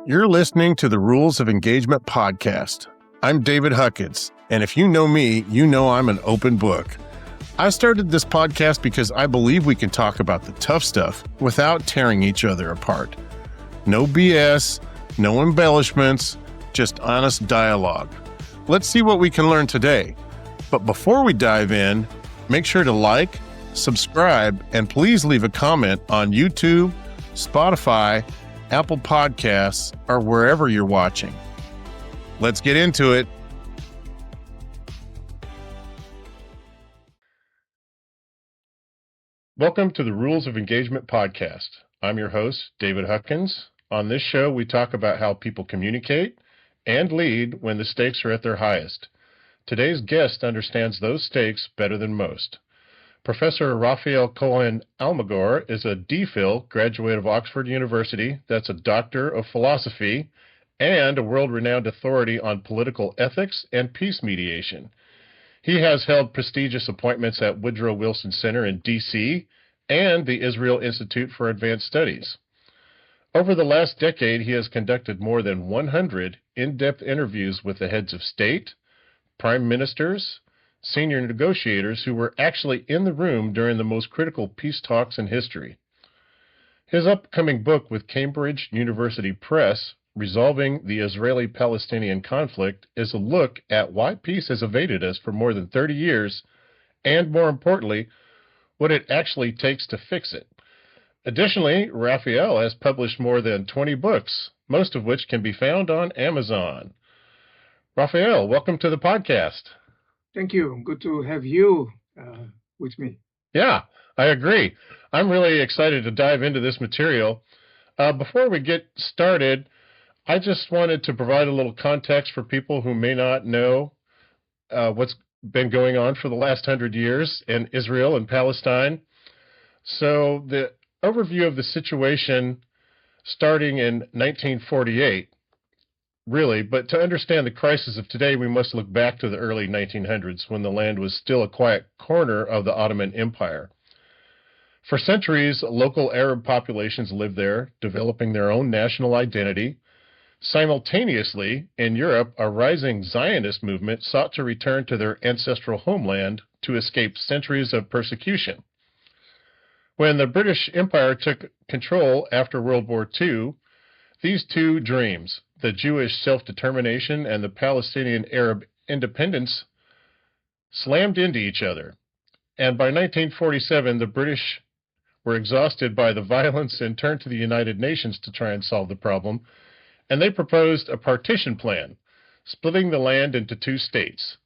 You're listening to the Rules of Engagement podcast. I'm David Huckins, and if you know me, you know I'm an open book. I started this podcast because I believe we can talk about the tough stuff without tearing each other apart. No BS, no embellishments, just honest dialogue. Let's see what we can learn today. But before we dive in, make sure to like, subscribe, and please leave a comment on YouTube, Spotify, Apple Podcasts, or wherever you're watching. Let's get into it. Welcome to the Rules of Engagement podcast. I'm your host, David Huckins. On this show, we talk about how people communicate and lead when the stakes are at their highest. Today's guest understands those stakes better than most. Professor Raphael Cohen-Almagor is a DPhil graduate of Oxford University, that's a doctor of philosophy, and a world-renowned authority on political ethics and peace mediation. He has held prestigious appointments at Woodrow Wilson Center in D.C. and the Israel Institute for Advanced Studies. Over the last decade, he has conducted more than 100 in-depth interviews with the heads of state, prime ministers, senior negotiators who were actually in the room during the most critical peace talks in history. His upcoming book with Cambridge University Press, Resolving the Israeli-Palestinian Conflict, is a look at why peace has evaded us for more than 30 years, and more importantly, what it actually takes to fix it. Additionally, Raphael has published more than 20 books, most of which can be found on Amazon. Raphael, welcome to the podcast. Thank you. Good to have you with me. Yeah, I agree. I'm really excited to dive into this material. Before we get started, I just wanted to provide a little context for people who may not know what's been going on for the last 100 years in Israel and Palestine. So the overview of the situation starting in 1948, really, but to understand the crisis of today, we must look back to the early 1900s when the land was still a quiet corner of the Ottoman Empire. For centuries, local Arab populations lived there, developing their own national identity. Simultaneously, in Europe, a rising Zionist movement sought to return to their ancestral homeland to escape centuries of persecution. When the British Empire took control after World War II, these two dreams, the Jewish self-determination and the Palestinian Arab independence, slammed into each other. And by 1947, the British were exhausted by the violence and turned to the United Nations to try and solve the problem. And they proposed a partition plan, splitting the land into two states.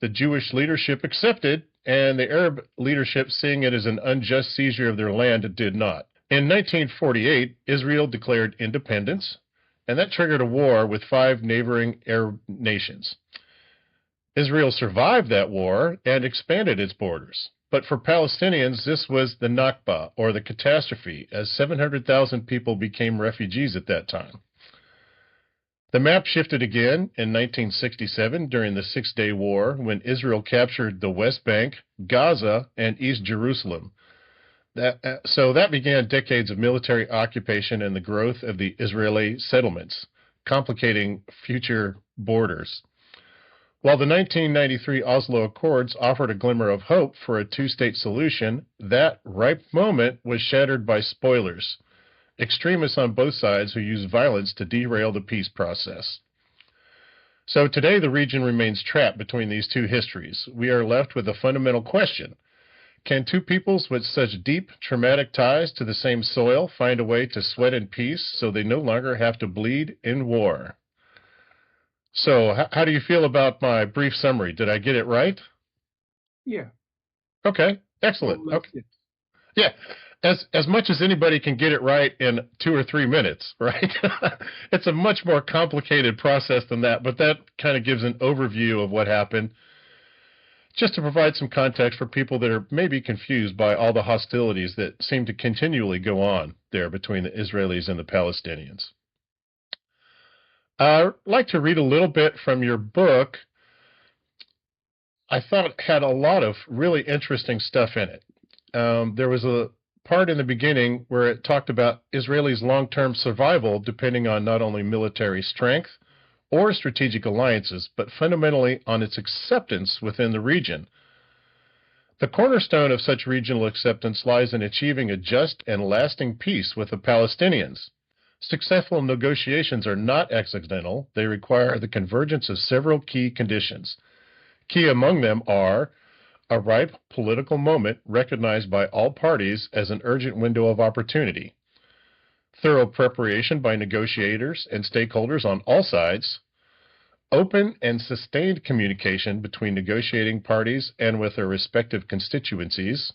The Jewish leadership accepted, and the Arab leadership, seeing it as an unjust seizure of their land, did not. In 1948, Israel declared independence, and that triggered a war with 5 neighboring Arab nations. Israel survived that war and expanded its borders. But for Palestinians, this was the Nakba, or the catastrophe, as 700,000 people became refugees at that time. The map shifted again in 1967 during the Six-Day War when Israel captured the West Bank, Gaza, and East Jerusalem. So that began decades of military occupation and the growth of the Israeli settlements, complicating future borders. While the 1993 Oslo Accords offered a glimmer of hope for a two-state solution, that ripe moment was shattered by spoilers, extremists on both sides who use violence to derail the peace process. So today the region remains trapped between these two histories. We are left with a fundamental question. Can two peoples with such deep, traumatic ties to the same soil find a way to sweat in peace so they no longer have to bleed in war? So, how do you feel about my brief summary? Did I get it right? Yeah. Okay, excellent. Okay. Yeah, as much as anybody can get it right in 2 or 3 minutes, right? It's a much more complicated process than that, but that kind of gives an overview of what happened. Just to provide some context for people that are maybe confused by all the hostilities that seem to continually go on there between the Israelis and the Palestinians. I'd like to read a little bit from your book. I thought it had a lot of really interesting stuff in it. There was a part in the beginning where it talked about Israel's long-term survival depending on not only military strength or strategic alliances, but fundamentally on its acceptance within the region. The cornerstone of such regional acceptance lies in achieving a just and lasting peace with the Palestinians. Successful negotiations are not accidental. They require the convergence of several key conditions. Key among them are a ripe political moment recognized by all parties as an urgent window of opportunity, thorough preparation by negotiators and stakeholders on all sides, open and sustained communication between negotiating parties and with their respective constituencies,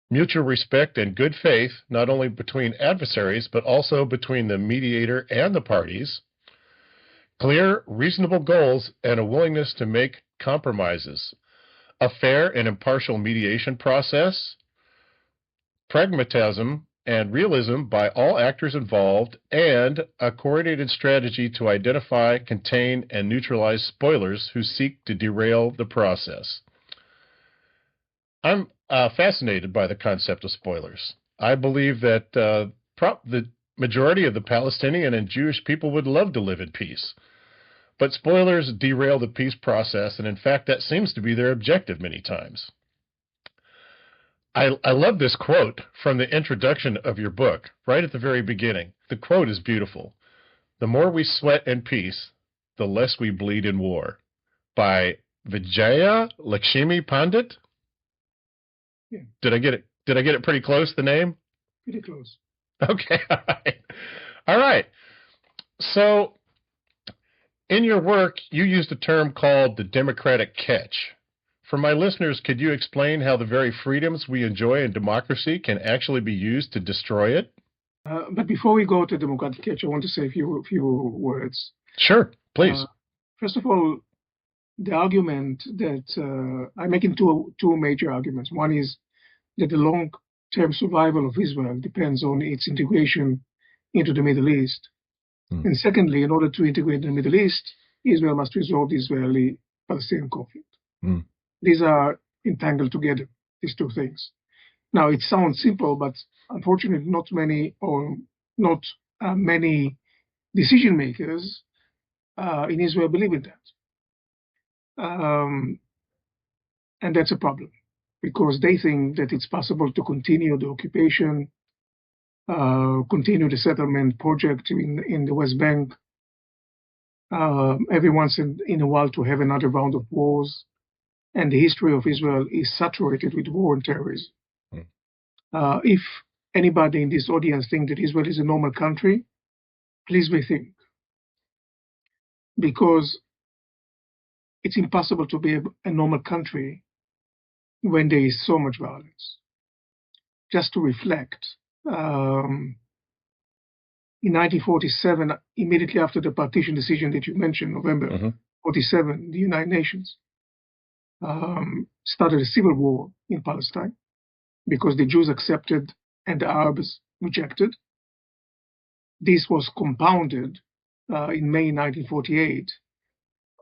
mutual respect and good faith not only between adversaries but also between the mediator and the parties, clear, reasonable goals and a willingness to make compromises, a fair and impartial mediation process, pragmatism and realism by all actors involved, and a coordinated strategy to identify, contain, and neutralize spoilers who seek to derail the process. I'm fascinated by the concept of spoilers. I believe that the majority of the Palestinian and Jewish people would love to live in peace. But spoilers derail the peace process, and in fact, that seems to be their objective many times. I love this quote from the introduction of your book, right at the very beginning. The quote is beautiful. "The more we sweat in peace, the less we bleed in war," by Vijaya Lakshmi Pandit. Yeah. Did I get it pretty close, the name? Pretty close. Okay, all right. So, in your work, you used a term called the democratic catch. For my listeners, could you explain how the very freedoms we enjoy in democracy can actually be used to destroy it? But before we go to democratic catch, I want to say a few words. Sure, please. First of all, the argument that I'm making two major arguments. One is that the long-term survival of Israel depends on its integration into the Middle East. And secondly, in order to integrate the Middle East, Israel must resolve the Israeli-Palestinian conflict. These are entangled together, these two things. Now, it sounds simple, but unfortunately, not many decision makers in Israel believe in that. And that's a problem, because they think that it's possible to continue the occupation, continue the settlement project in the West Bank, every once in a while to have another round of wars. And the history of Israel is saturated with war and terrorism. If anybody in this audience thinks that Israel is a normal country, please rethink. Because it's impossible to be a normal country when there is so much violence. Just to reflect, in 1947, immediately after the partition decision that you mentioned, November 47, the United Nations started a civil war in Palestine because the Jews accepted and the Arabs rejected. This was compounded in May 1948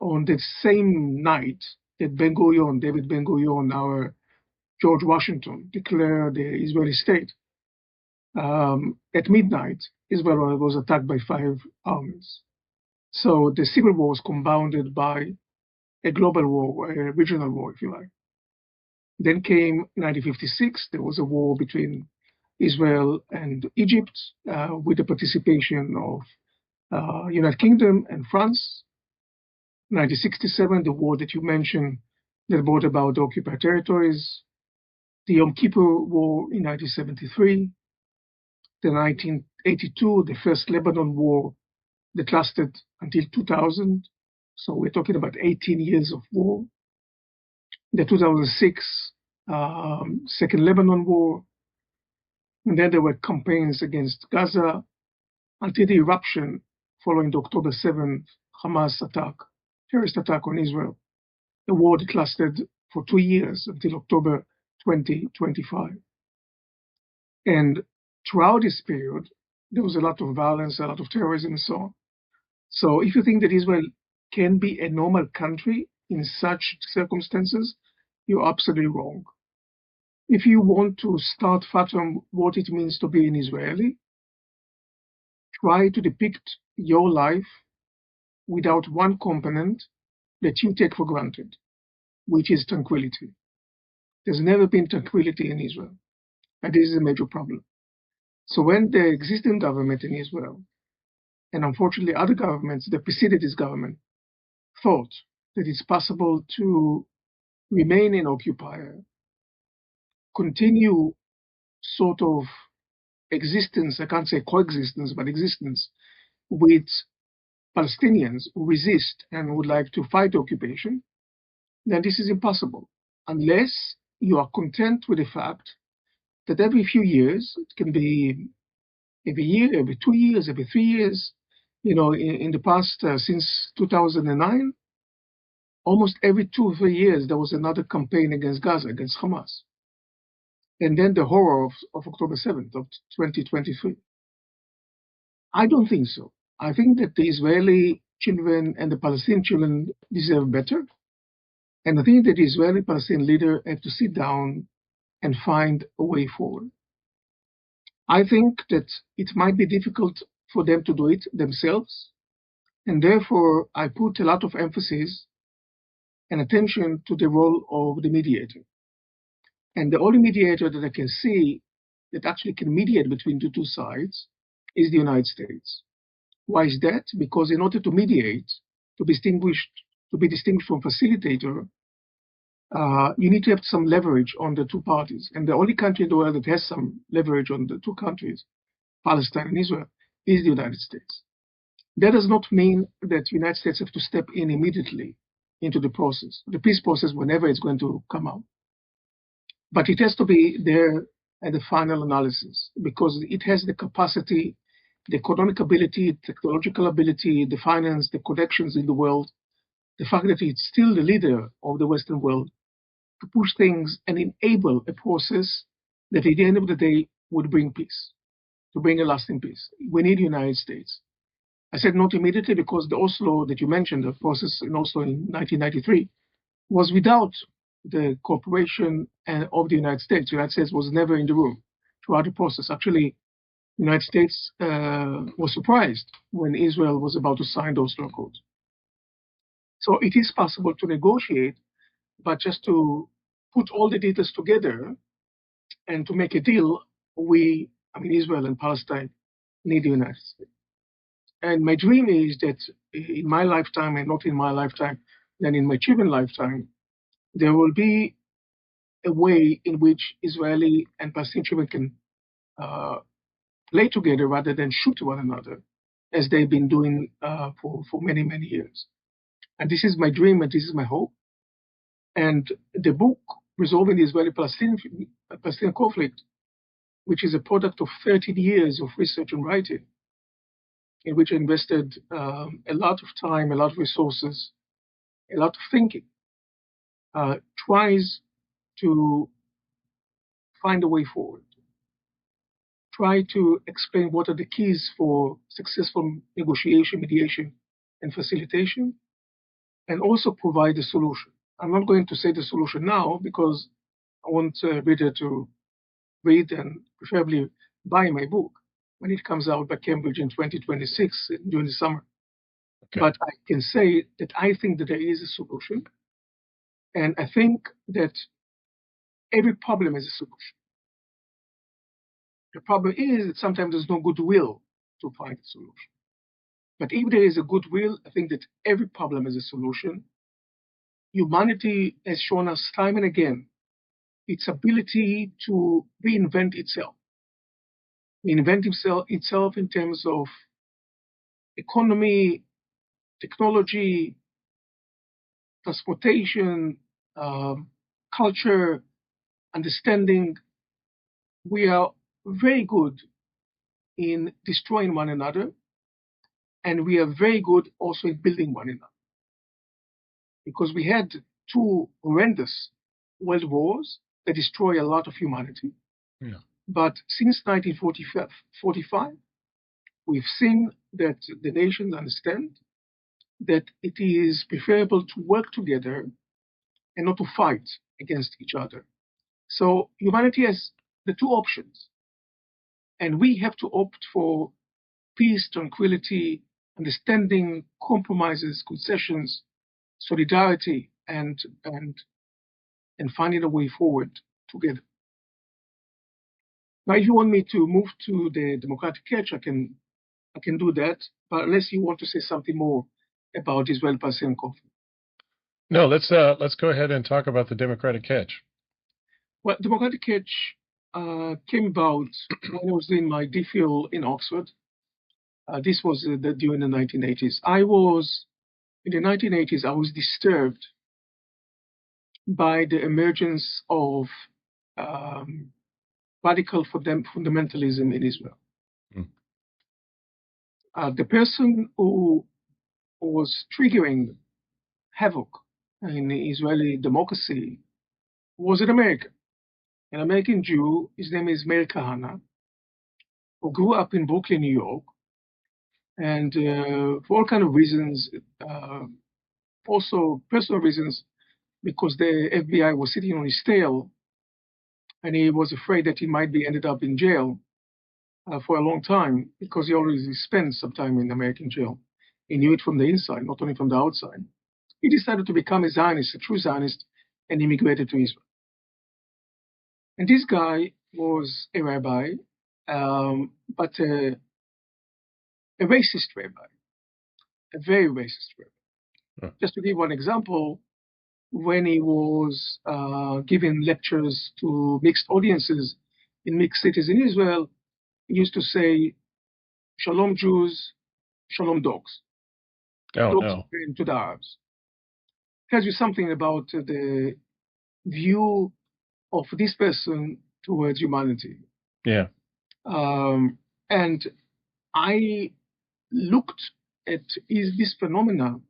on the same night that David Ben-Gurion, our George Washington, declared the Israeli state. At midnight, Israel was attacked by 5 armies. So the civil war was compounded by a global war, a regional war, if you like. Then came 1956. There was a war between Israel and Egypt with the participation of United Kingdom and France. 1967, the war that you mentioned that brought about the occupied territories. The Yom Kippur War in 1973. The 1982, the first Lebanon war that lasted until 2000. So we're talking about 18 years of war. The 2006 Second Lebanon War. And then there were campaigns against Gaza until the eruption following the October 7th Hamas attack, terrorist attack on Israel. A war that lasted for 2 years until October 2025. And throughout this period, there was a lot of violence, a lot of terrorism and so on. So if you think that Israel can be a normal country in such circumstances, you're absolutely wrong. If you want to start fathom what it means to be an Israeli, try to depict your life without one component that you take for granted, which is tranquility. There's never been tranquility in Israel, and this is a major problem. So when the existing government in Israel, and unfortunately other governments that preceded this government, thought that it's possible to remain an occupier, continue sort of existence, I can't say coexistence, but existence with Palestinians who resist and would like to fight occupation, then this is impossible unless you are content with the fact that every few years, it can be every year, every 2 years, every 3 years, in the past, since 2009, almost every 2 or 3 years, there was another campaign against Gaza, against Hamas. And then the horror of October 7th of 2023. I don't think so. I think that the Israeli children and the Palestinian children deserve better. And I think that the Israeli-Palestinian leader have to sit down and find a way forward. I think that it might be difficult for them to do it themselves. And therefore, I put a lot of emphasis and attention to the role of the mediator. And the only mediator that I can see that actually can mediate between the two sides is the United States. Why is that? Because in order to mediate, to be distinguished from facilitator, you need to have some leverage on the two parties. And the only country in the world that has some leverage on the two countries, Palestine and Israel, is the United States. That does not mean that the United States have to step in immediately into the process, the peace process, whenever it's going to come out. But it has to be there at the final analysis because it has the capacity, the economic ability, technological ability, the finance, the connections in the world, the fact that it's still the leader of the Western world to push things and enable a process that at the end of the day would bring peace, to bring a lasting peace. We need the United States. I said not immediately because the Oslo that you mentioned, the process in Oslo in 1993, was without the cooperation of the United States. The United States was never in the room throughout the process. Actually, the United States was surprised when Israel was about to sign those Accords. So it is possible to negotiate, but just to put all the details together and to make a deal, Israel and Palestine, need the United States. And my dream is that in my lifetime, and not in my lifetime, then in my children's lifetime, there will be a way in which Israeli and Palestinian children can play together rather than shoot one another, as they've been doing for many, many years. And this is my dream and this is my hope. And the book, Resolving the Israeli-Palestinian Conflict, which is a product of 13 years of research and writing, in which I invested a lot of time, a lot of resources, a lot of thinking, tries to find a way forward, try to explain what are the keys for successful negotiation, mediation, and facilitation, and also provide a solution. I'm not going to say the solution now because I want reader to read and preferably buy my book when it comes out by Cambridge in 2026 during the summer. Okay. But I can say that I think that there is a solution, and I think that every problem is a solution. The problem is that sometimes there's no goodwill to find a solution. But if there is a goodwill, I think that every problem is a solution. Humanity has shown us time and again its ability to reinvent itself. Reinvent itself in terms of economy, technology, transportation, culture, understanding. We are very good in destroying one another, and we are very good also in building one another. Because we had two horrendous world wars that destroy a lot of humanity. Yeah. But since 1945, we've seen that the nations understand that it is preferable to work together and not to fight against each other. So humanity has the two options, and we have to opt for peace, tranquility, understanding, compromises, concessions, solidarity, and finding a way forward together. Now, if you want me to move to the democratic catch, I can do that. But unless you want to say something more about the Israeli-Palestinian conflict. No, let's go ahead and talk about the democratic catch. Well, democratic catch came about when I was doing my DPhil in Oxford. This was during the 1980s. In the 1980s, I was disturbed by the emergence of radical fundamentalism in Israel. The person who was triggering havoc in Israeli democracy was an American Jew. His name is Meir Kahane, who grew up in Brooklyn, New York, and for all kinds of reasons, also personal reasons, because the FBI was sitting on his tail, and he was afraid that he might be ended up in jail for a long time, because he already spent some time in American jail. He knew it from the inside, not only from the outside. He decided to become a Zionist, a true Zionist, and immigrated to Israel. And this guy was a rabbi, but a racist rabbi, a very racist rabbi. Huh. Just to give one example, when he was giving lectures to mixed audiences in mixed cities in Israel, he used to say, "Shalom Jews, Shalom dogs." Oh, dogs no. to the Arabs. Tells you something about the view of this person towards humanity. Yeah. And I looked at this phenomena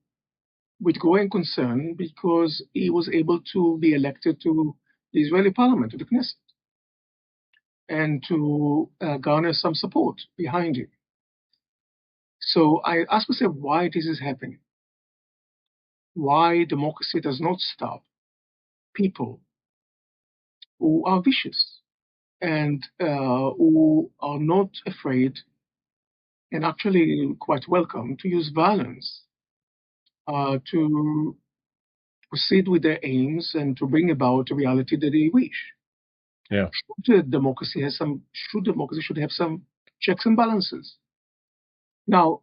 with growing concern, because he was able to be elected to the Israeli parliament, to the Knesset, and to garner some support behind him. So I asked myself why this is happening. Why democracy does not stop people who are vicious and who are not afraid and actually quite welcome to use violence to proceed with their aims and to bring about a reality that they wish. Yeah. Democracy should have some checks and balances. Now,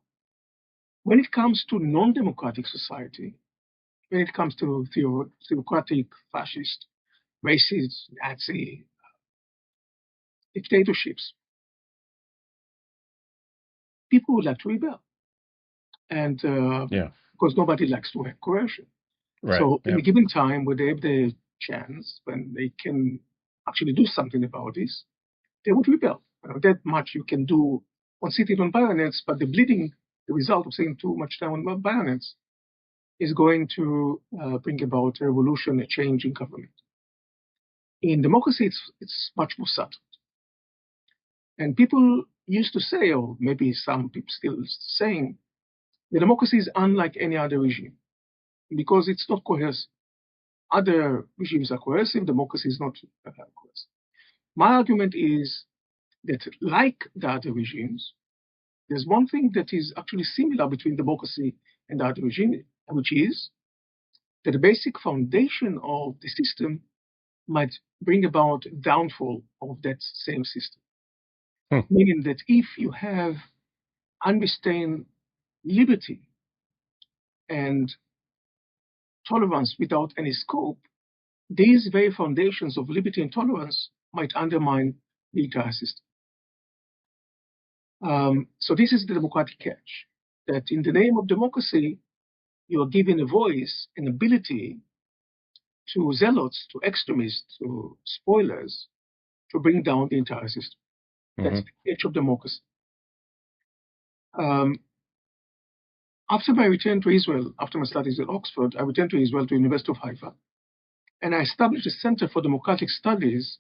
when it comes to non-democratic society, when it comes to theocratic, fascist, racist, Nazi dictatorships, people would like to rebel. And because nobody likes to have coercion. Right. So in a given time where they have the chance, when they can actually do something about this, they would rebel. That much you can do on sitting on bayonets, but the result of sitting too much time on bayonets is going to bring about a revolution, a change in government. In democracy, it's much more subtle. And people used to say, or maybe some people still saying, the democracy is unlike any other regime because it's not coercive. Other regimes are coercive, democracy is not coercive. My argument is that, like the other regimes, there's one thing that is actually similar between democracy and the other regime, which is that the basic foundation of the system might bring about downfall of that same system. Meaning that if you have unrestrained liberty and tolerance without any scope, these very foundations of liberty and tolerance might undermine the entire system. So this is the democratic catch, that in the name of democracy, you are giving a voice, an ability to zealots, to extremists, to spoilers, to bring down the entire system. That's the catch of democracy. After my return to Israel, after my studies at Oxford, I returned to Israel, to the University of Haifa, and I established a Center for Democratic Studies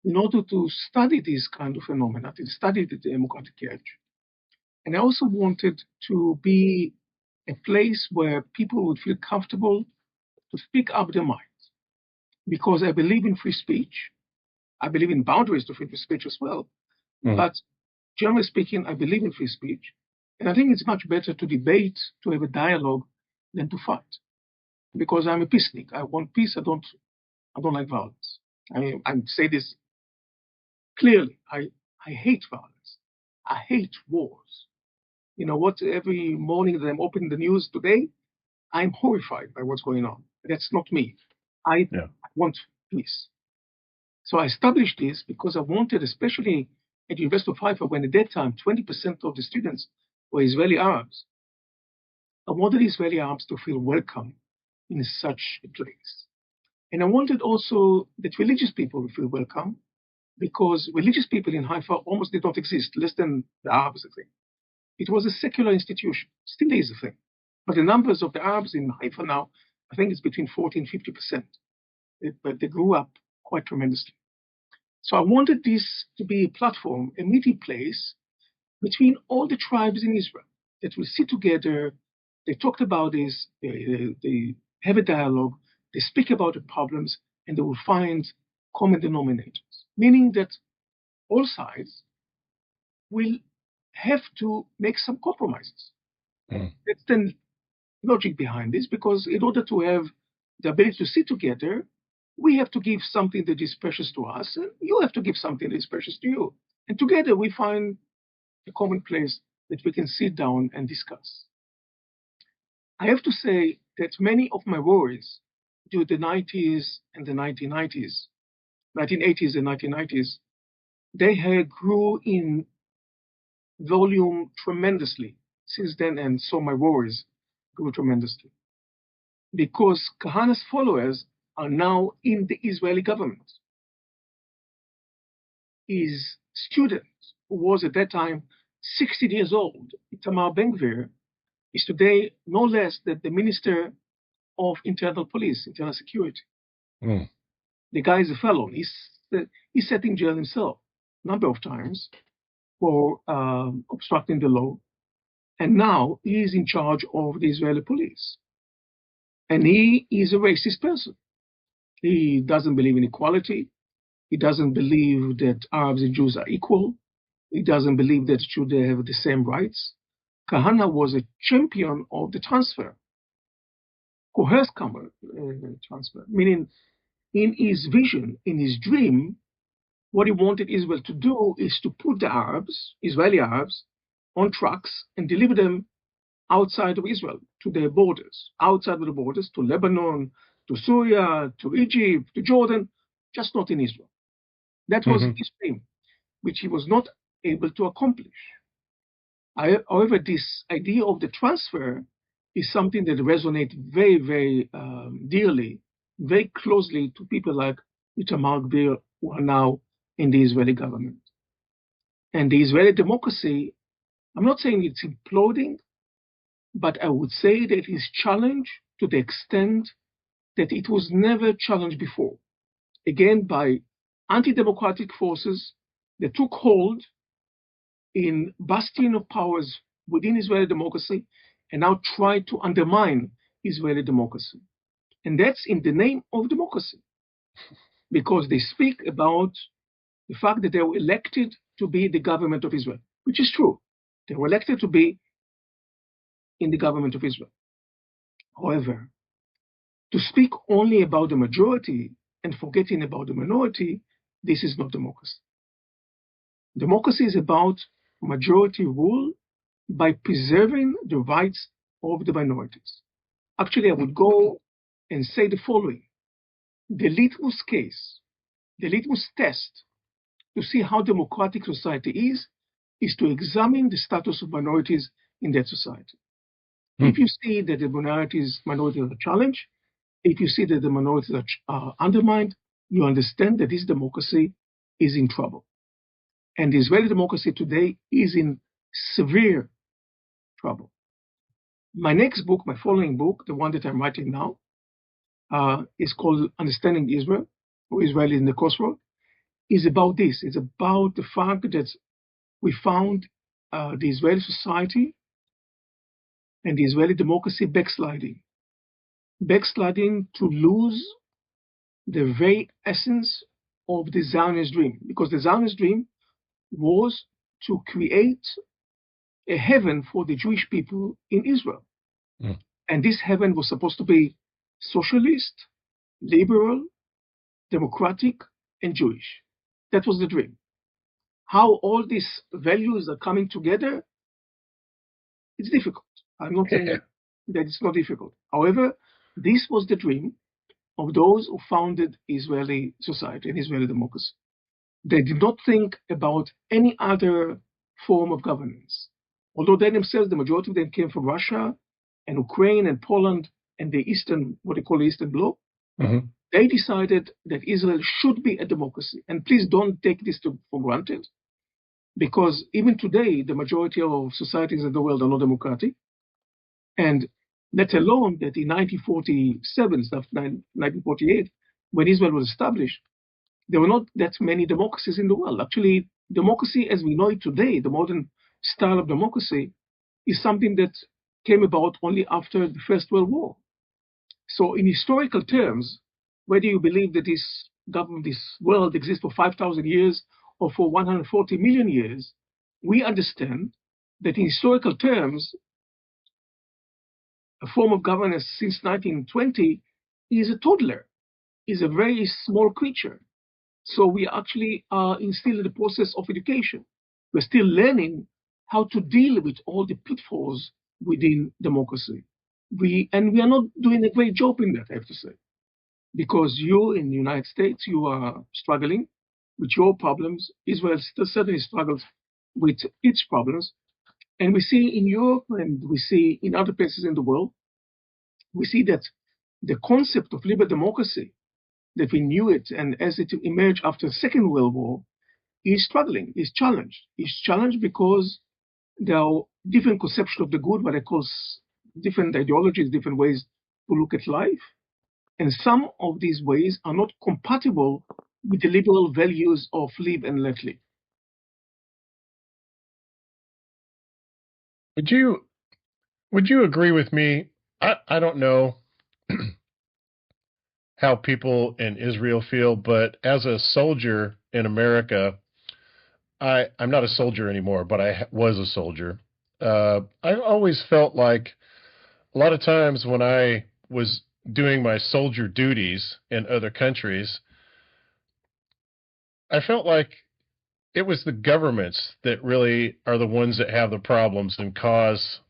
in order to study these kind of phenomena, to study the democratic catch. And I also wanted to be a place where people would feel comfortable to speak up their minds, because I believe in free speech, I believe in boundaries to free speech as well. But generally speaking, I believe in free speech. And I think it's much better to debate, to have a dialogue, than to fight. Because I'm a peacenik. I want peace. I don't like violence. I say this clearly. I hate violence. I hate wars. You know what? Every morning that I'm opening the news today, I'm horrified by what's going on. That's not me. I want peace. So I established this because I wanted, especially at the University of Haifa, when at that time 20% of the students were Israeli Arabs, I wanted Israeli Arabs to feel welcome in such a place. And I wanted also that religious people would feel welcome, because religious people in Haifa almost did not exist, less than the Arabs, I think. It was a secular institution, still is a thing. But the numbers of the Arabs in Haifa now, I think it's between 40 and 50%. But they grew up quite tremendously. So I wanted this to be a platform, a meeting place between all the tribes in Israel that will sit together. They talked about this, they have a dialogue, they speak about the problems, and they will find common denominators, meaning that all sides will have to make some compromises. That's the logic behind this, because in order to have the ability to sit together, we have to give something that is precious to us, and you have to give something that is precious to you. And together we find a common place that we can sit down and discuss. I have to say that many of my worries during the 90s and the 1980s and 1990s, they had grew in volume tremendously since then, and so my worries grew tremendously. Because Kahane's followers are now in the Israeli government. His student, who was at that time 60 years old, Itamar Ben-Gvir, is today no less than the Minister of Internal Police, Internal Security. The guy is a felon. He's sat in jail himself a number of times for obstructing the law. And now he is in charge of the Israeli police. And he is a racist person. He doesn't believe in equality. He doesn't believe that Arabs and Jews are equal. He doesn't believe that Jews have the same rights. Kahane was a champion of the transfer, coerced transfer, meaning in his vision, in his dream, what he wanted Israel to do is to put the Arabs, Israeli Arabs, on trucks and deliver them outside of Israel, to their borders, outside of the borders, to Lebanon, to Syria, to Egypt, to Jordan, just not in Israel. That was his dream, which he was not able to accomplish. However, this idea of the transfer is something that resonates very, very dearly, very closely to people like Itamar Ben-Gvir, who are now in the Israeli government. And the Israeli democracy, I'm not saying it's imploding, but I would say that it is challenged to the extent that it was never challenged before. Again, by anti-democratic forces that took hold in bastion of powers within Israeli democracy and now try to undermine Israeli democracy. And that's in the name of democracy, because they speak about the fact that they were elected to be the government of Israel, which is true. They were elected to be in the government of Israel. However, to speak only about the majority and forgetting about the minority, this is not democracy. Democracy is about majority rule by preserving the rights of the minorities. Actually, I would go and say the following. The litmus case, the litmus test to see how democratic society is to examine the status of minorities in that society. If you see that the minorities are challenged, if you see that the minorities are undermined, you understand that this democracy is in trouble. And the Israeli democracy today is in severe trouble. My next book, my following book, the one that I'm writing now, is called Understanding Israel, or Israel in the Crossroad, is about this. It's about the fact that we found the Israeli society and the Israeli democracy backsliding to lose the very essence of the Zionist dream, because the Zionist dream was to create a heaven for the Jewish people in Israel. Mm. And this heaven was supposed to be socialist, liberal, democratic, and Jewish. That was the dream. How all these values are coming together, it's difficult. I'm not saying that it's not difficult. However, this was the dream of those who founded Israeli society and Israeli democracy. They did not think about any other form of governance. Although they themselves, the majority of them came from Russia and Ukraine and Poland and the Eastern, what they call the Eastern Bloc, they decided that Israel should be a democracy. And please don't take this for granted, because even today, the majority of societies in the world are not democratic. And let alone that in 1947, 1948, when Israel was established, there were not that many democracies in the world. Actually, democracy as we know it today, the modern style of democracy, is something that came about only after the First World War. So in historical terms, whether you believe that this government, this world exists for 5,000 years or for 140 million years, we understand that in historical terms, a form of governance since 1920 is a toddler, is a very small creature. So we actually are still in the process of education. We're still learning how to deal with all the pitfalls within democracy. We are not doing a great job in that, I have to say, because you in the United States, you are struggling with your problems. Israel still certainly struggles with its problems. And we see in Europe and we see in other places in the world, we see that the concept of liberal democracy, that we knew it and as it emerged after the Second World War, is struggling, is challenged. It's challenged because there are different conceptions of the good, what I call different ideologies, different ways to look at life. And some of these ways are not compatible with the liberal values of live and let live. Would you agree with me? I don't know how people in Israel feel, but as a soldier in America, I'm not a soldier anymore, but I was a soldier. I always felt like a lot of times when I was doing my soldier duties in other countries, I felt like it was the governments that really are the ones that have the problems and cause,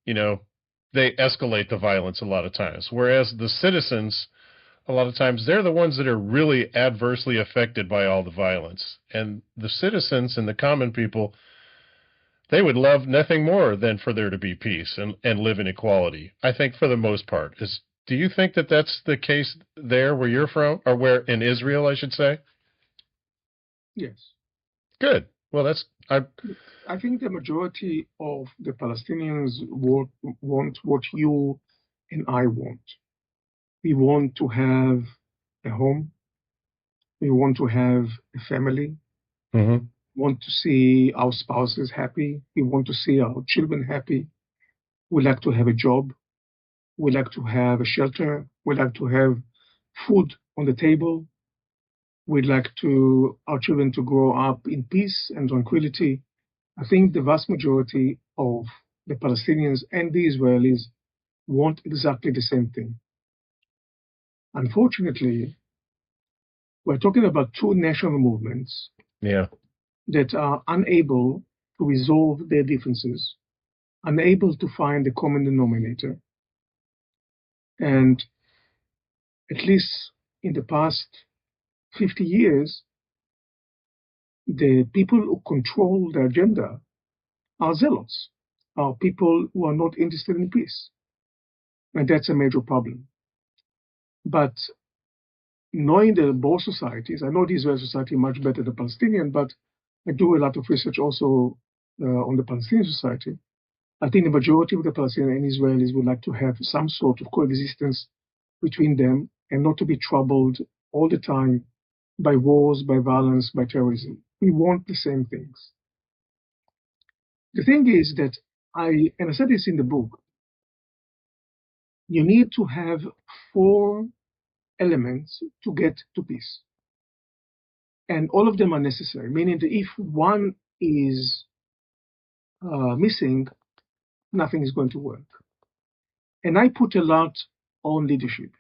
they escalate the violence a lot of times. Whereas the citizens, a lot of times, they're the ones that are really adversely affected by all the violence. And the citizens and the common people, they would love nothing more than for there to be peace and live in equality, I think, for the most part. Do you think that that's the case there where you're from, or where in Israel, I should say? Yes. Good. Well, I think the majority of the Palestinians want what you and I want. We want to have a home. We want to have a family. Mm-hmm. We want to see our spouses happy. We want to see our children happy. We like to have a job. We like to have a shelter. We like to have food on the table. We'd like our children to grow up in peace and tranquility. I think the vast majority of the Palestinians and the Israelis want exactly the same thing. Unfortunately, we're talking about two national movements that are unable to resolve their differences, unable to find a common denominator. And at least in the past 50 years, the people who control the agenda are zealots, are people who are not interested in peace. And that's a major problem. But knowing the both societies, I know the Israeli society much better than the Palestinian, but I do a lot of research also on the Palestinian society. I think the majority of the Palestinians and Israelis would like to have some sort of coexistence between them and not to be troubled all the time by wars, by violence, by terrorism. We want the same things. The thing is that and I said this in the book, you need to have 4 elements to get to peace. And all of them are necessary, meaning that if one is missing, nothing is going to work. And I put a lot on leadership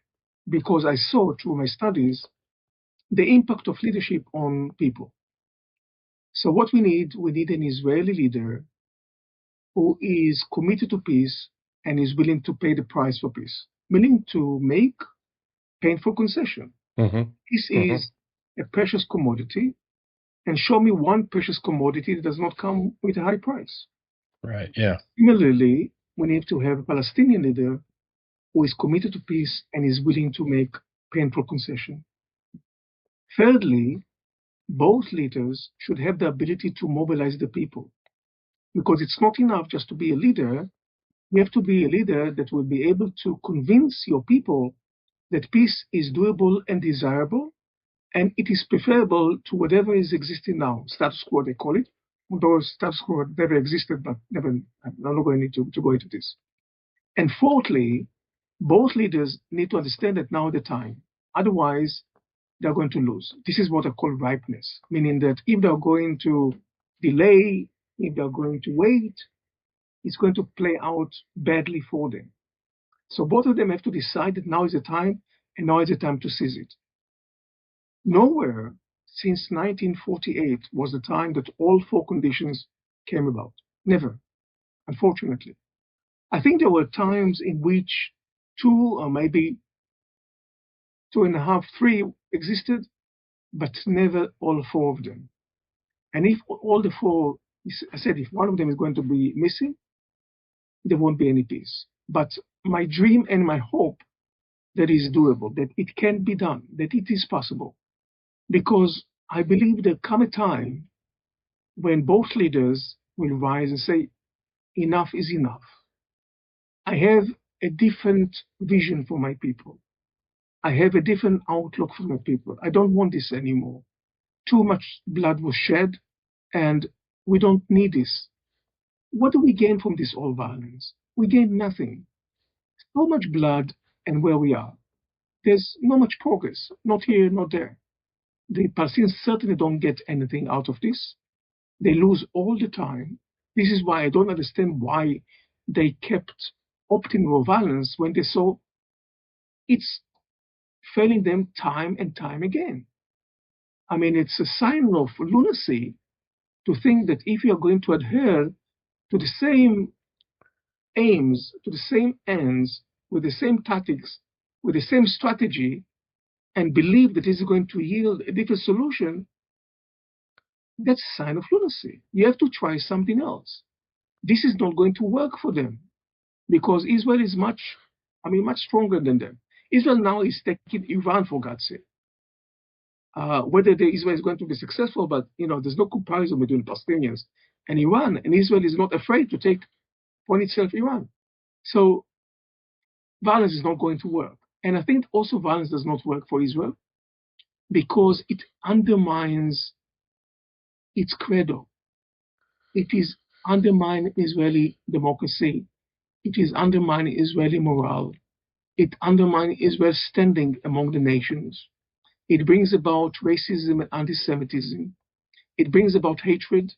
because I saw through my studies the impact of leadership on people. So what we need an Israeli leader who is committed to peace and is willing to pay the price for peace, willing to make painful concession. This is a precious commodity, and show me one precious commodity that does not come with a high price. Right, yeah. Similarly, we need to have a Palestinian leader who is committed to peace and is willing to make painful concession. Thirdly, both leaders should have the ability to mobilize the people, because it's not enough just to be a leader. You have to be a leader that will be able to convince your people that peace is doable and desirable, and it is preferable to whatever is existing now, status quo they call it, although status quo never existed, but never, I'm not going to go into this. And fourthly, both leaders need to understand that now is the time. Otherwise, they're going to lose. This is what I call ripeness, meaning that if they're going to delay, if they're going to wait, it's going to play out badly for them. So both of them have to decide that now is the time, and now is the time to seize it. Nowhere since 1948 was the time that all four conditions came about. Never, unfortunately. I think there were times in which 2 or maybe 2.5, 3 existed, but never all 4 of them. And if all the 4, I said, if one of them is going to be missing, there won't be any peace. But my dream and my hope that is doable, that it can be done, that it is possible. Because I believe there come a time when both leaders will rise and say, enough is enough. I have a different vision for my people. I have a different outlook for my people. I don't want this anymore. Too much blood was shed, and we don't need this. What do we gain from this all violence? We gain nothing. So much blood, and where we are. There's not much progress, not here, not there. The Palestinians certainly don't get anything out of this. They lose all the time. This is why I don't understand why they kept opting for violence when they saw it's failing them time and time again. I mean, it's a sign of lunacy to think that if you are going to adhere to the same aims, to the same ends, with the same tactics, with the same strategy, and believe that this is going to yield a different solution, that's a sign of lunacy. You have to try something else. This is not going to work for them because Israel is much stronger than them. Israel now is taking Iran, for God's sake. Whether Israel is going to be successful, but there's no comparison between Palestinians and Iran, and Israel is not afraid to take upon itself Iran. So violence is not going to work. And I think also violence does not work for Israel because it undermines its credo. It is undermining Israeli democracy. It is undermining Israeli morale. It undermines Israel's standing among the nations. It brings about racism and anti-Semitism. It brings about hatred,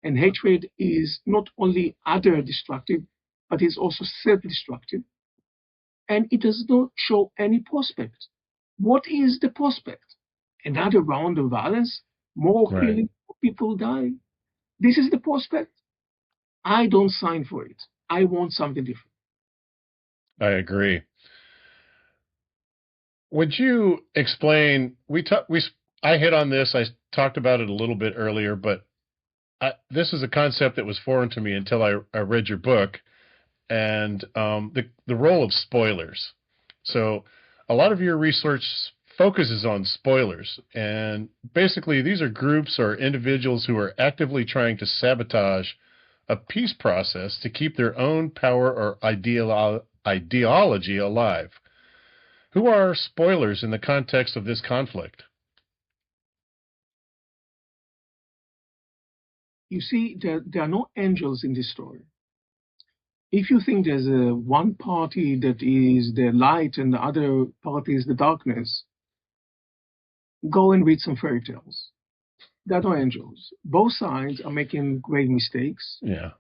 and hatred is not only other destructive, but is also self-destructive. And it does not show any prospect. What is the prospect? Another round of violence? More killing, more people die? This is the prospect? I don't sign for it. I want something different. I agree. Would you explain? I hit on this. I talked about it a little bit earlier, but this is a concept that was foreign to me until I read your book, and the role of spoilers. So, a lot of your research focuses on spoilers, and basically these are groups or individuals who are actively trying to sabotage a peace process to keep their own power or ideology alive. Who are spoilers in the context of this conflict? You see, there are no angels in this story. If you think there's one party that is the light and the other party is the darkness, go and read some fairy tales. There are no angels. Both sides are making grave mistakes, Yeah.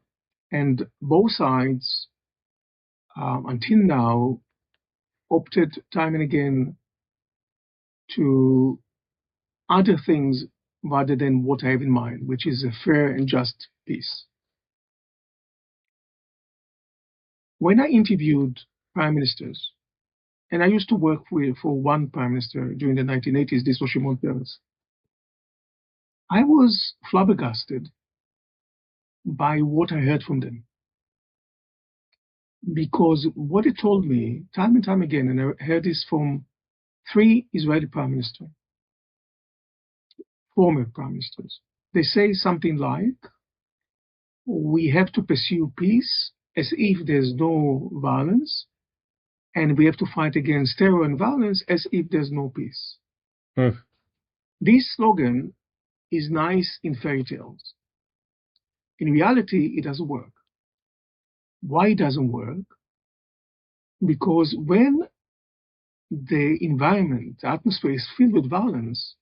and both sides, until now, opted time and again to other things rather than what I have in mind, which is a fair and just peace. When I interviewed prime ministers, and I used to work for one prime minister during the 1980s, this was Shimon Peres, I was flabbergasted by what I heard from them. Because what they told me time and time again, and I heard this from 3 Israeli prime ministers, former prime ministers, they say something like, we have to pursue peace as if there's no violence, and we have to fight against terror and violence as if there's no peace. This slogan is nice in fairy tales. In reality, it doesn't work. Why it doesn't work? Because when the environment, the atmosphere is filled with violence,